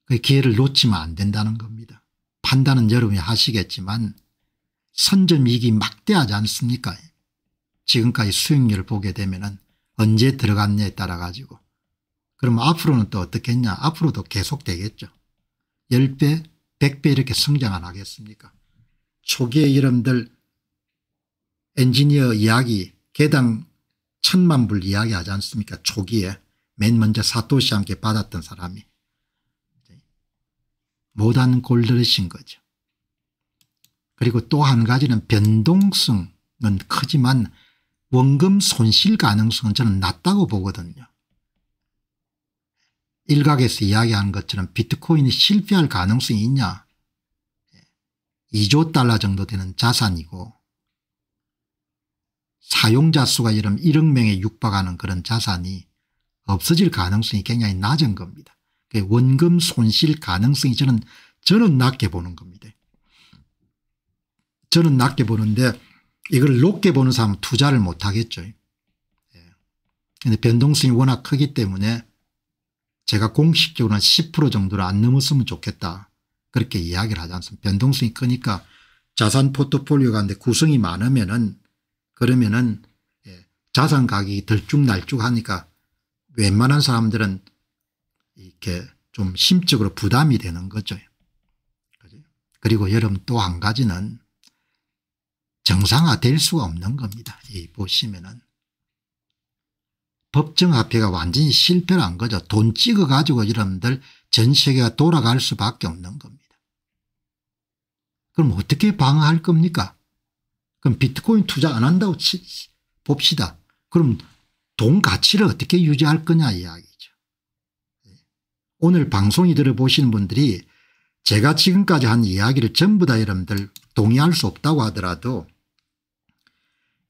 그 기회를 놓치면 안 된다는 겁니다. 판단은 여러분이 하시겠지만 선점이익이 막대하지 않습니까? 지금까지 수익률을 보게 되면 언제 들어갔냐에 따라 가지고 그러면 앞으로는 또 어떻게 했냐 앞으로도 계속 되겠죠. 10배 100배 이렇게 성장 안 하겠습니까? 초기에 여러분들 엔지니어 이야기 개당 1000만 불 이야기 하지 않습니까? 초기에 맨 먼저 사토시 함께 받았던 사람이 못한 골드러시인 거죠. 그리고 또 한 가지는 변동성은 크지만 원금 손실 가능성은 저는 낮다고 보거든요. 일각에서 이야기하는 것처럼 비트코인이 실패할 가능성이 있냐. 2조 달러 정도 되는 자산이고 사용자 수가 여러분 1억 명에 육박하는 그런 자산이 없어질 가능성이 굉장히 낮은 겁니다. 원금 손실 가능성이 저는 낮게 보는 겁니다. 저는 낮게 보는데 이걸 높게 보는 사람은 투자를 못 하겠죠. 그런데 변동성이 워낙 크기 때문에 제가 공식적으로는 10% 정도를 안 넘었으면 좋겠다. 그렇게 이야기를 하지 않습니다. 변동성이 크니까 자산 포트폴리오가 근데 구성이 많으면은 그러면은 자산 가격이 들쭉날쭉하니까 웬만한 사람들은 이렇게 좀 심적으로 부담이 되는 거죠. 그리고 여러분 또 한 가지는 정상화될 수가 없는 겁니다. 이 보시면은 법정화폐가 완전히 실패를 한 거죠. 돈 찍어 가지고 여러분들 전 세계가 돌아갈 수밖에 없는 겁니다. 그럼 어떻게 방어할 겁니까? 그럼 비트코인 투자 안 한다고 봅시다. 그럼 돈 가치를 어떻게 유지할 거냐 이야기죠. 오늘 방송이 들어보시는 분들이 제가 지금까지 한 이야기를 전부 다 여러분들 동의할 수 없다고 하더라도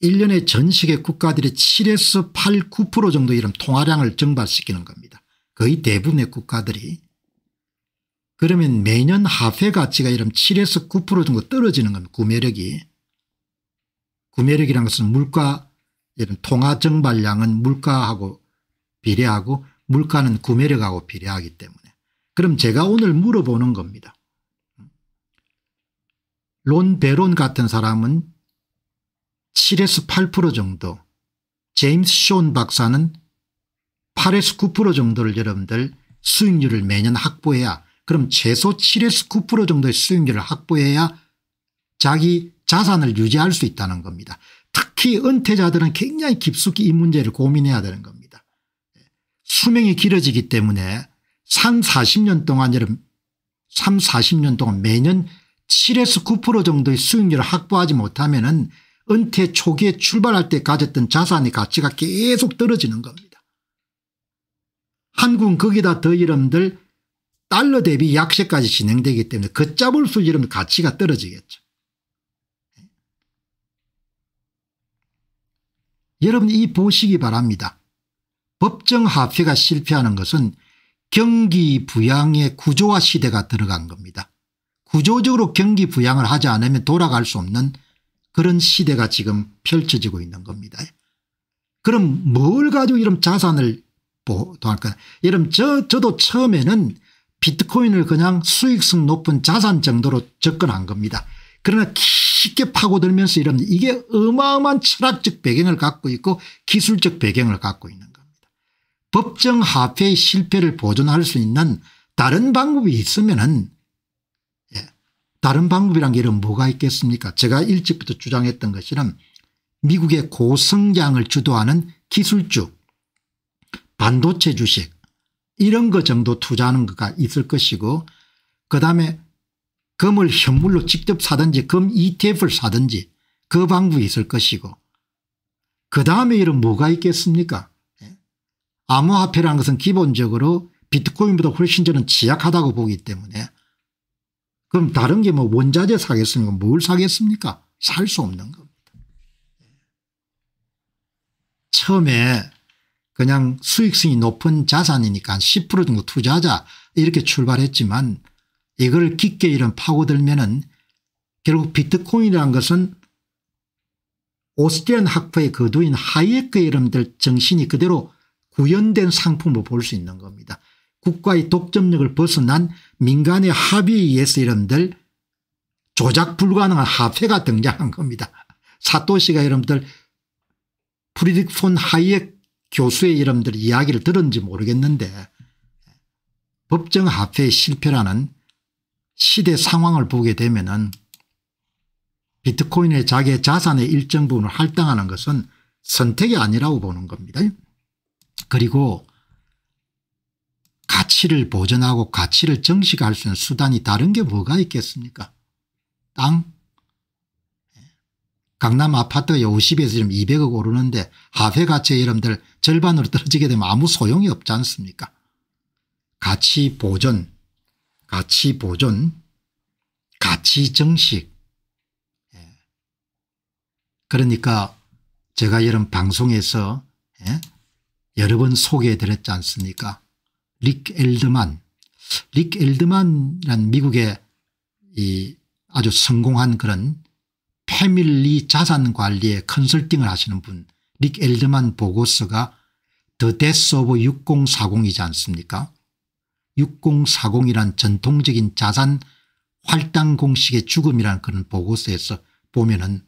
1년에 전 세계 국가들의 7에서 8, 9% 정도 이런 통화량을 증발시키는 겁니다. 거의 대부분의 국가들이. 그러면 매년 화폐 가치가 이런 7에서 9% 정도 떨어지는 겁니다. 구매력이. 구매력이라는 것은 물가 이런 통화 증발량은 물가하고 비례하고 물가는 구매력하고 비례하기 때문에. 그럼 제가 오늘 물어보는 겁니다. 론 베론 같은 사람은 7에서 8% 정도, 제임스 쇼온 박사는 8에서 9% 정도를 여러분들 수익률을 매년 확보해야, 그럼 최소 7에서 9% 정도의 수익률을 확보해야 자기 자산을 유지할 수 있다는 겁니다. 특히 은퇴자들은 굉장히 깊숙이 이 문제를 고민해야 되는 겁니다. 수명이 길어지기 때문에 40년 동안 매년 7에서 9% 정도의 수익률을 확보하지 못하면은 은퇴 초기에 출발할 때 가졌던 자산의 가치가 계속 떨어지는 겁니다. 한국은 거기다 더 여러분들 달러 대비 약세까지 진행되기 때문에 걷잡을수록 여러분 가치가 떨어지겠죠. 여러분 이 보시기 바랍니다. 법정 화폐가 실패하는 것은 경기 부양의 구조화 시대가 들어간 겁니다. 구조적으로 경기 부양을 하지 않으면 돌아갈 수 없는 그런 시대가 지금 펼쳐지고 있는 겁니다. 그럼 뭘 가지고 이런 자산을 보도할까요? 여러분 저도 처음에는 비트코인을 그냥 수익성 높은 자산 정도로 접근한 겁니다. 그러나 쉽게 파고들면서 이런 이게 어마어마한 철학적 배경을 갖고 있고 기술적 배경을 갖고 있는 겁니다. 법정 화폐의 실패를 보존할 수 있는 다른 방법이 있으면은 다른 방법이란 게 이런 뭐가 있겠습니까? 제가 일찍부터 주장했던 것처럼 미국의 고성장을 주도하는 기술주, 반도체 주식 이런 거 정도 투자하는 거가 있을 것이고, 그다음에 금을 현물로 직접 사든지 금 ETF를 사든지 그 방법이 있을 것이고, 그다음에 이런 뭐가 있겠습니까? 암호화폐라는 것은 기본적으로 비트코인보다 훨씬 저는 취약하다고 보기 때문에, 그럼 다른 게 뭐 원자재 사겠습니까? 뭘 사겠습니까? 살 수 없는 겁니다. 처음에 그냥 수익성이 높은 자산이니까 한 10% 정도 투자하자 이렇게 출발했지만 이걸 깊게 이런 파고들면은 결국 비트코인이라는 것은 오스트리안 학파의 거두인 하이에크의 이름들 정신이 그대로 구현된 상품으로 볼 수 있는 겁니다. 국가의 독점력을 벗어난 민간의 합의에 의해서 여러분들 조작 불가능한 화폐가 등장한 겁니다. 사토시가 여러분들 프리드리히 폰 하이에크 교수의 여러분들 이야기를 들었는지 모르겠는데 법정 화폐의 실패라는 시대 상황을 보게 되면은 비트코인의 자기의 자산의 일정 부분을 할당하는 것은 선택이 아니라고 보는 겁니다. 그리고 가치를 보존하고 가치를 정식할 수 있는 수단이 다른 게 뭐가 있겠습니까? 땅. 강남 아파트가 50에서 지금 200억 오르는데 화폐 가치의 여러분들 절반으로 떨어지게 되면 아무 소용이 없지 않습니까? 가치 보존, 가치 정식. 그러니까 제가 이런 방송에서 여러 번 소개해 드렸지 않습니까? 릭 엘드만이라는 미국의 이 아주 성공한 그런 패밀리 자산 관리에 컨설팅을 하시는 분, 릭 엘드만 보고서가 The Death of 6040이지 않습니까? 6040이란 전통적인 자산 활당 공식의 죽음이라는 그런 보고서에서 보면은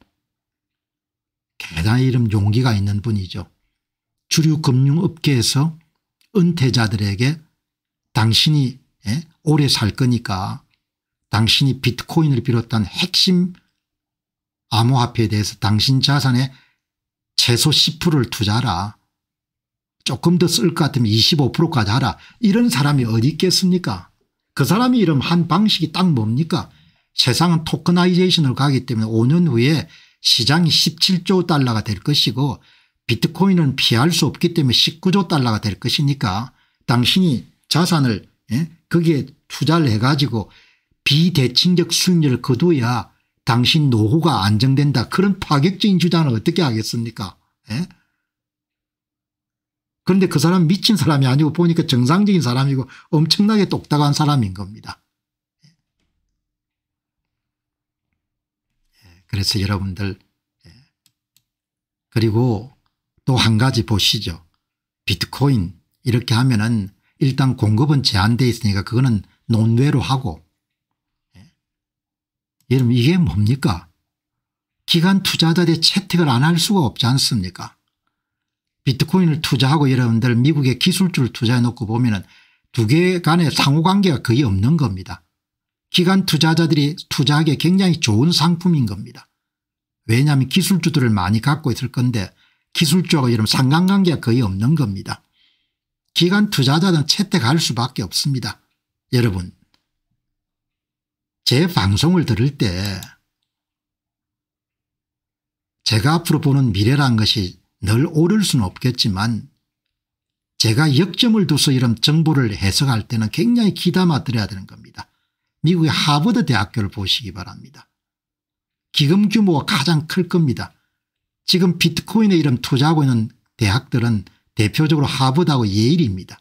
대단히 이런 용기가 있는 분이죠. 주류 금융업계에서 은퇴자들에게 당신이 오래 살 거니까 당신이 비트코인을 비롯한 핵심 암호화폐에 대해서 당신 자산의 최소 10%를 투자하라. 조금 더 쓸 것 같으면 25%까지 하라. 이런 사람이 어디 있겠습니까? 그 사람이 이런 한 방식이 딱 뭡니까? 세상은 토커나이제이션으로 가기 때문에 5년 후에 시장이 17조 달러가 될 것이고 비트코인은 피할 수 없기 때문에 19조 달러가 될 것이니까 당신이 자산을 예? 거기에 투자를 해가지고 비대칭적 수익률을 거둬야 당신 노후가 안정된다. 그런 파격적인 주장을 어떻게 하겠습니까? 예? 그런데 그 사람 미친 사람이 아니고 보니까 정상적인 사람이고 엄청나게 똑딱한 사람인 겁니다. 그래서 여러분들 그리고 또 한 가지 보시죠. 비트코인 이렇게 하면은 일단 공급은 제한되어 있으니까 그거는 논외로 하고 여러분 이게 뭡니까? 기관 투자자들이 채택을 안 할 수가 없지 않습니까? 비트코인을 투자하고 여러분들 미국의 기술주를 투자해 놓고 보면은 두 개 간의 상호관계가 거의 없는 겁니다. 기관 투자자들이 투자하기에 굉장히 좋은 상품인 겁니다. 왜냐하면 기술주들을 많이 갖고 있을 건데 기술주하고 여러분 상관관계가 거의 없는 겁니다. 기관 투자자는 채택할 수밖에 없습니다. 여러분 제 방송을 들을 때 제가 앞으로 보는 미래란 것이 늘 옳을 수는 없겠지만 제가 역점을 둬서 이런 정보를 해석할 때는 굉장히 귀담아 들어야 되는 겁니다. 미국의 하버드 대학교를 보시기 바랍니다. 기금 규모가 가장 클 겁니다. 지금 비트코인에 이런 투자하고 있는 대학들은 대표적으로 하버드하고 예일입니다.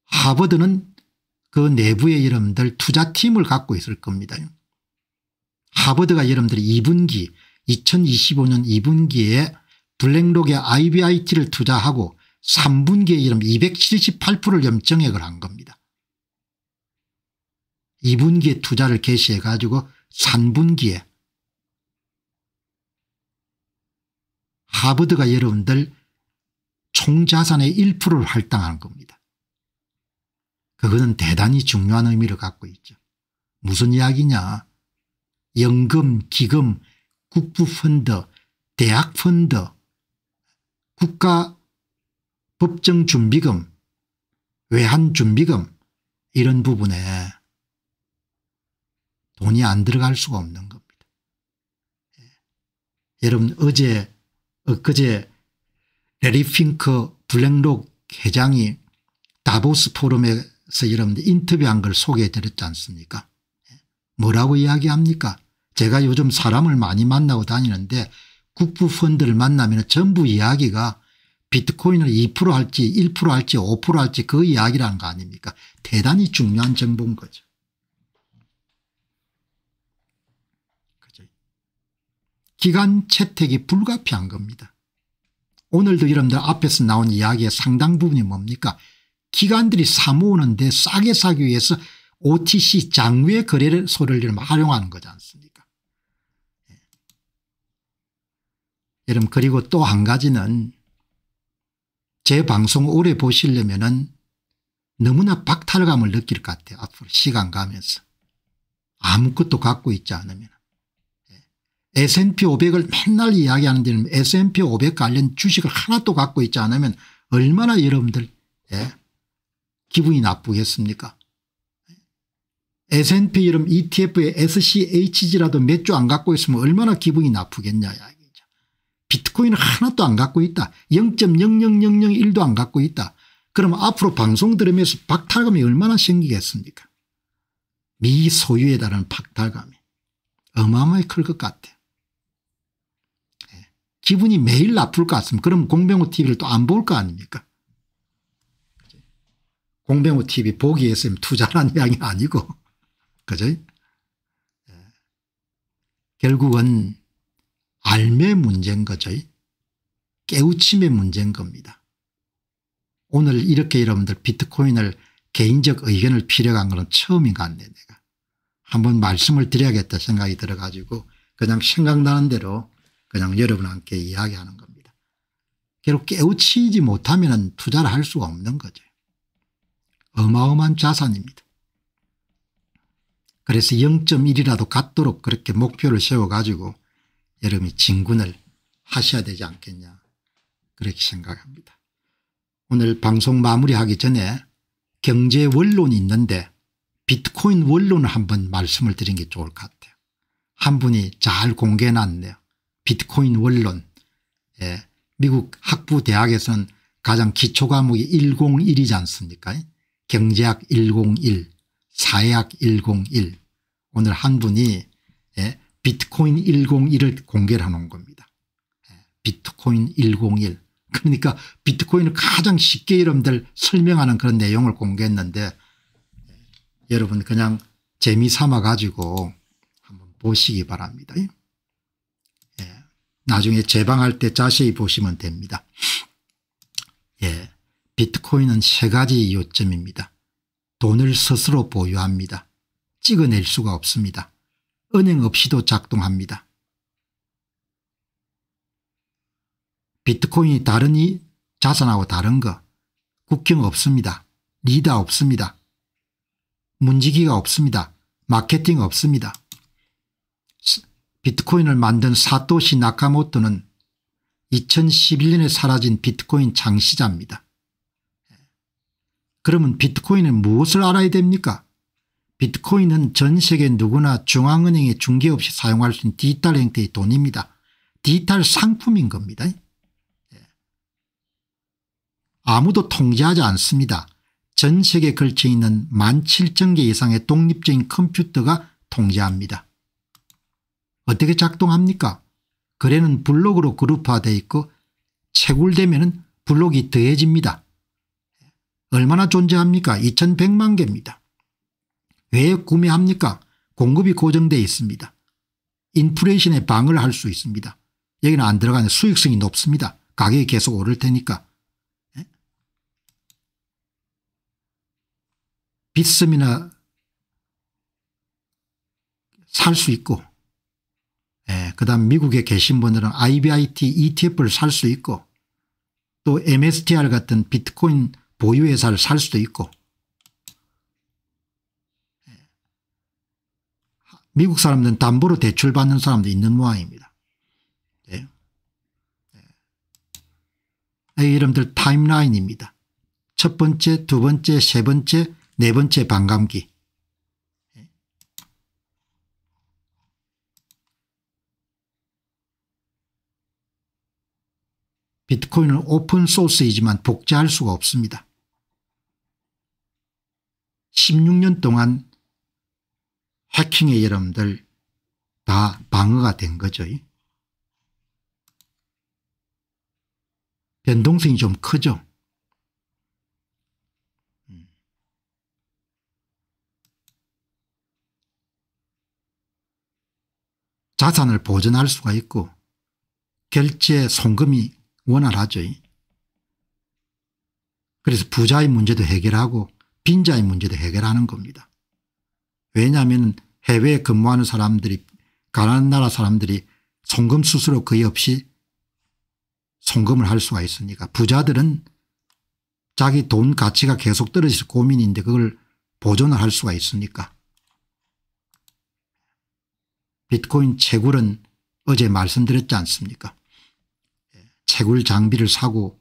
하버드는 그 내부에 여러분들 투자팀을 갖고 있을 겁니다. 하버드가 여러분들이 2분기 2025년 2분기에 블랙록의 IBIT를 투자하고 3분기에 여러분 278%를 정액을 한 겁니다. 2분기에 투자를 개시해 가지고 3분기에 하버드가 여러분들 총자산의 1%를 할당한 겁니다. 그것은 대단히 중요한 의미를 갖고 있죠. 무슨 이야기냐. 연금, 기금, 국부펀드, 대학펀드, 국가법정준비금, 외환준비금 이런 부분에 돈이 안 들어갈 수가 없는 겁니다. 여러분 엊그제 레리 핑크 블랙록 회장이 다보스 포럼에서 여러분들 인터뷰한 걸 소개해 드렸지 않습니까? 뭐라고 이야기합니까? 제가 요즘 사람을 많이 만나고 다니는데 국부펀드를 만나면 전부 이야기가 비트코인을 2% 할지 1% 할지 5% 할지 그 이야기라는 거 아닙니까? 대단히 중요한 정보인 거죠. 그죠? 기간 채택이 불가피한 겁니다. 오늘도 여러분들 앞에서 나온 이야기의 상당 부분이 뭡니까? 기관들이 사모으는데 싸게 사기 위해서 OTC 장외 거래소를 활용하는 거지 않습니까? 여러분 그리고 또 한 가지는 제 방송 오래 보시려면은 너무나 박탈감을 느낄 것 같아요. 앞으로 시간 가면서. 아무것도 갖고 있지 않으면. S&P 500을 맨날 이야기하는 데는 S&P 500 관련 주식을 하나도 갖고 있지 않으면 얼마나 여러분들 기분이 나쁘겠습니까? S&P 여러분 ETF의 SCHG라도 몇 주 안 갖고 있으면 얼마나 기분이 나쁘겠냐 이야기죠. 비트코인을 하나도 안 갖고 있다. 0.00001도 안 갖고 있다. 그러면 앞으로 방송 들으면서 박탈감이 얼마나 생기겠습니까? 미소유에 달하는 박탈감이 어마어마하게 클 것 같아요. 기분이 매일 나쁠 것 같습니다. 그럼 공병호 TV를 또 안 볼 거 아닙니까? 공병호 TV 보기 위해서 투자라는 이야기 아니고 그죠? 결국은 알매 문제인 거죠. 깨우침의 문제인 겁니다. 오늘 이렇게 여러분들 비트코인을 개인적 의견을 필요한 건 처음인 것 같네. 내가 한번 말씀을 드려야겠다 생각이 들어가지고 그냥 생각나는 대로 그냥 여러분한테 이야기하는 겁니다. 결국 깨우치지 못하면 투자를 할 수가 없는 거죠. 어마어마한 자산입니다. 그래서 0.1이라도 갖도록 그렇게 목표를 세워가지고 여러분이 진군을 하셔야 되지 않겠냐 그렇게 생각합니다. 오늘 방송 마무리하기 전에 경제 원론이 있는데 비트코인 원론을 한번 말씀을 드린 게 좋을 것 같아요. 한 분이 잘 공개해 놨네요. 비트코인 원론. 미국 학부 대학에서는 가장 기초 과목이 101이지 않습니까? 경제학 101, 사회학 101 오늘 한 분이 비트코인 101을 공개를 해놓은 겁니다. 비트코인 101 그러니까 비트코인을 가장 쉽게 여러분들 설명하는 그런 내용을 공개했는데 여러분 그냥 재미삼아 가지고 한번 보시기 바랍니다. 나중에 재방할 때 자세히 보시면 됩니다. 비트코인은 세 가지 요점입니다. 돈을 스스로 보유합니다. 찍어낼 수가 없습니다. 은행 없이도 작동합니다. 비트코인이 다른 자산하고 다른 거 국경 없습니다. 리더 없습니다. 문지기가 없습니다. 마케팅 없습니다. 비트코인을 만든 사토시 나카모토는 2011년에 사라진 비트코인 창시자입니다. 그러면 비트코인은 무엇을 알아야 됩니까? 비트코인은 전 세계 누구나 중앙은행에 중개 없이 사용할 수 있는 디지털 형태의 돈입니다. 디지털 상품인 겁니다. 아무도 통제하지 않습니다. 전 세계에 걸쳐 있는 17,000개 이상의 독립적인 컴퓨터가 통제합니다. 어떻게 작동합니까? 거래는 블록으로 그룹화되어 있고 채굴되면 블록이 더해집니다. 얼마나 존재합니까? 2100만 개입니다. 왜 구매합니까? 공급이 고정되어 있습니다. 인플레이션에 방어를 할 수 있습니다. 여기는 안 들어가는 수익성이 높습니다. 가격이 계속 오를 테니까. 빗썸이나 살 수 있고 그다음 미국에 계신 분들은 IBIT ETF를 살 수 있고 또 MSTR 같은 비트코인 보유회사를 살 수도 있고 미국 사람들은 담보로 대출받는 사람도 있는 모양입니다. 여러분들 타임라인입니다. 첫 번째, 두 번째, 세 번째, 네 번째 반감기. 비트코인은 오픈소스이지만 복제할 수가 없습니다. 16년 동안 해킹에 여러분들 다 방어가 된 거죠. 변동성이 좀 크죠. 자산을 보존할 수가 있고 결제 송금이 원활하죠. 그래서 부자의 문제도 해결하고 빈자의 문제도 해결하는 겁니다. 왜냐하면 해외에 근무하는 사람들이 가난한 나라 사람들이 송금 수수료 거의 없이 송금을 할 수가 있으니까 부자들은 자기 돈 가치가 계속 떨어져서 고민인데 그걸 보존을 할 수가 있으니까. 비트코인 채굴은 어제 말씀드렸지 않습니까? 채굴 장비를 사고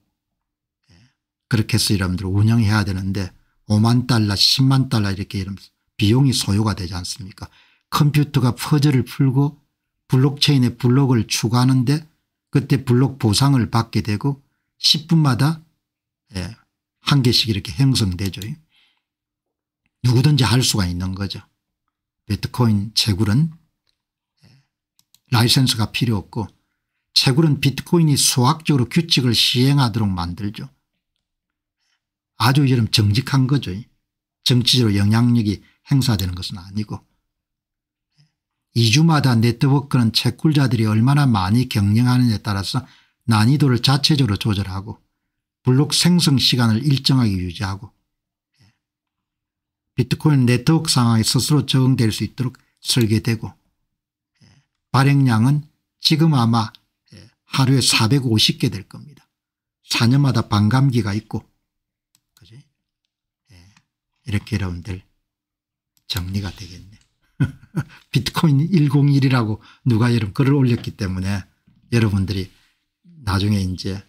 그렇게 해서 여러분들 운영해야 되는데 5만 달러 10만 달러 이렇게 이러면서 비용이 소요가 되지 않습니까? 컴퓨터가 퍼즐을 풀고 블록체인에 블록을 추가하는데 그때 블록 보상을 받게 되고 10분마다 한 개씩 이렇게 형성되죠. 누구든지 할 수가 있는 거죠. 비트코인 채굴은 라이센스가 필요 없고 채굴은 비트코인이 수학적으로 규칙을 시행하도록 만들죠. 아주 이런 정직한 거죠. 정치적으로 영향력이 행사되는 것은 아니고 2주마다 네트워크는 채굴자들이 얼마나 많이 경영하느냐에 따라서 난이도를 자체적으로 조절하고 블록 생성 시간을 일정하게 유지하고 비트코인 네트워크 상황에 스스로 적응될 수 있도록 설계되고 발행량은 지금 아마 하루에 450개 될 겁니다. 4년마다 반감기가 있고 그지? 이렇게 여러분들 정리가 되겠네. 비트코인 101이라고 누가 여러분 글을 올렸기 때문에 여러분들이 나중에 이제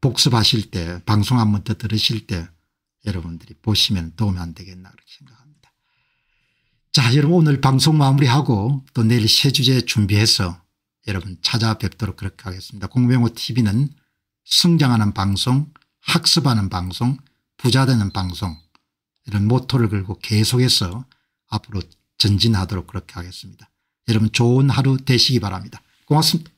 복습하실 때 방송 한 번 더 들으실 때 여러분들이 보시면 도움이 안 되겠나 그렇게 생각합니다. 자, 여러분 오늘 방송 마무리하고 또 내일 새 주제 준비해서 여러분 찾아뵙도록 그렇게 하겠습니다. 공병호TV는 성장하는 방송, 학습하는 방송, 부자되는 방송 이런 모토를 걸고 계속해서 앞으로 전진하도록 그렇게 하겠습니다. 여러분 좋은 하루 되시기 바랍니다. 고맙습니다.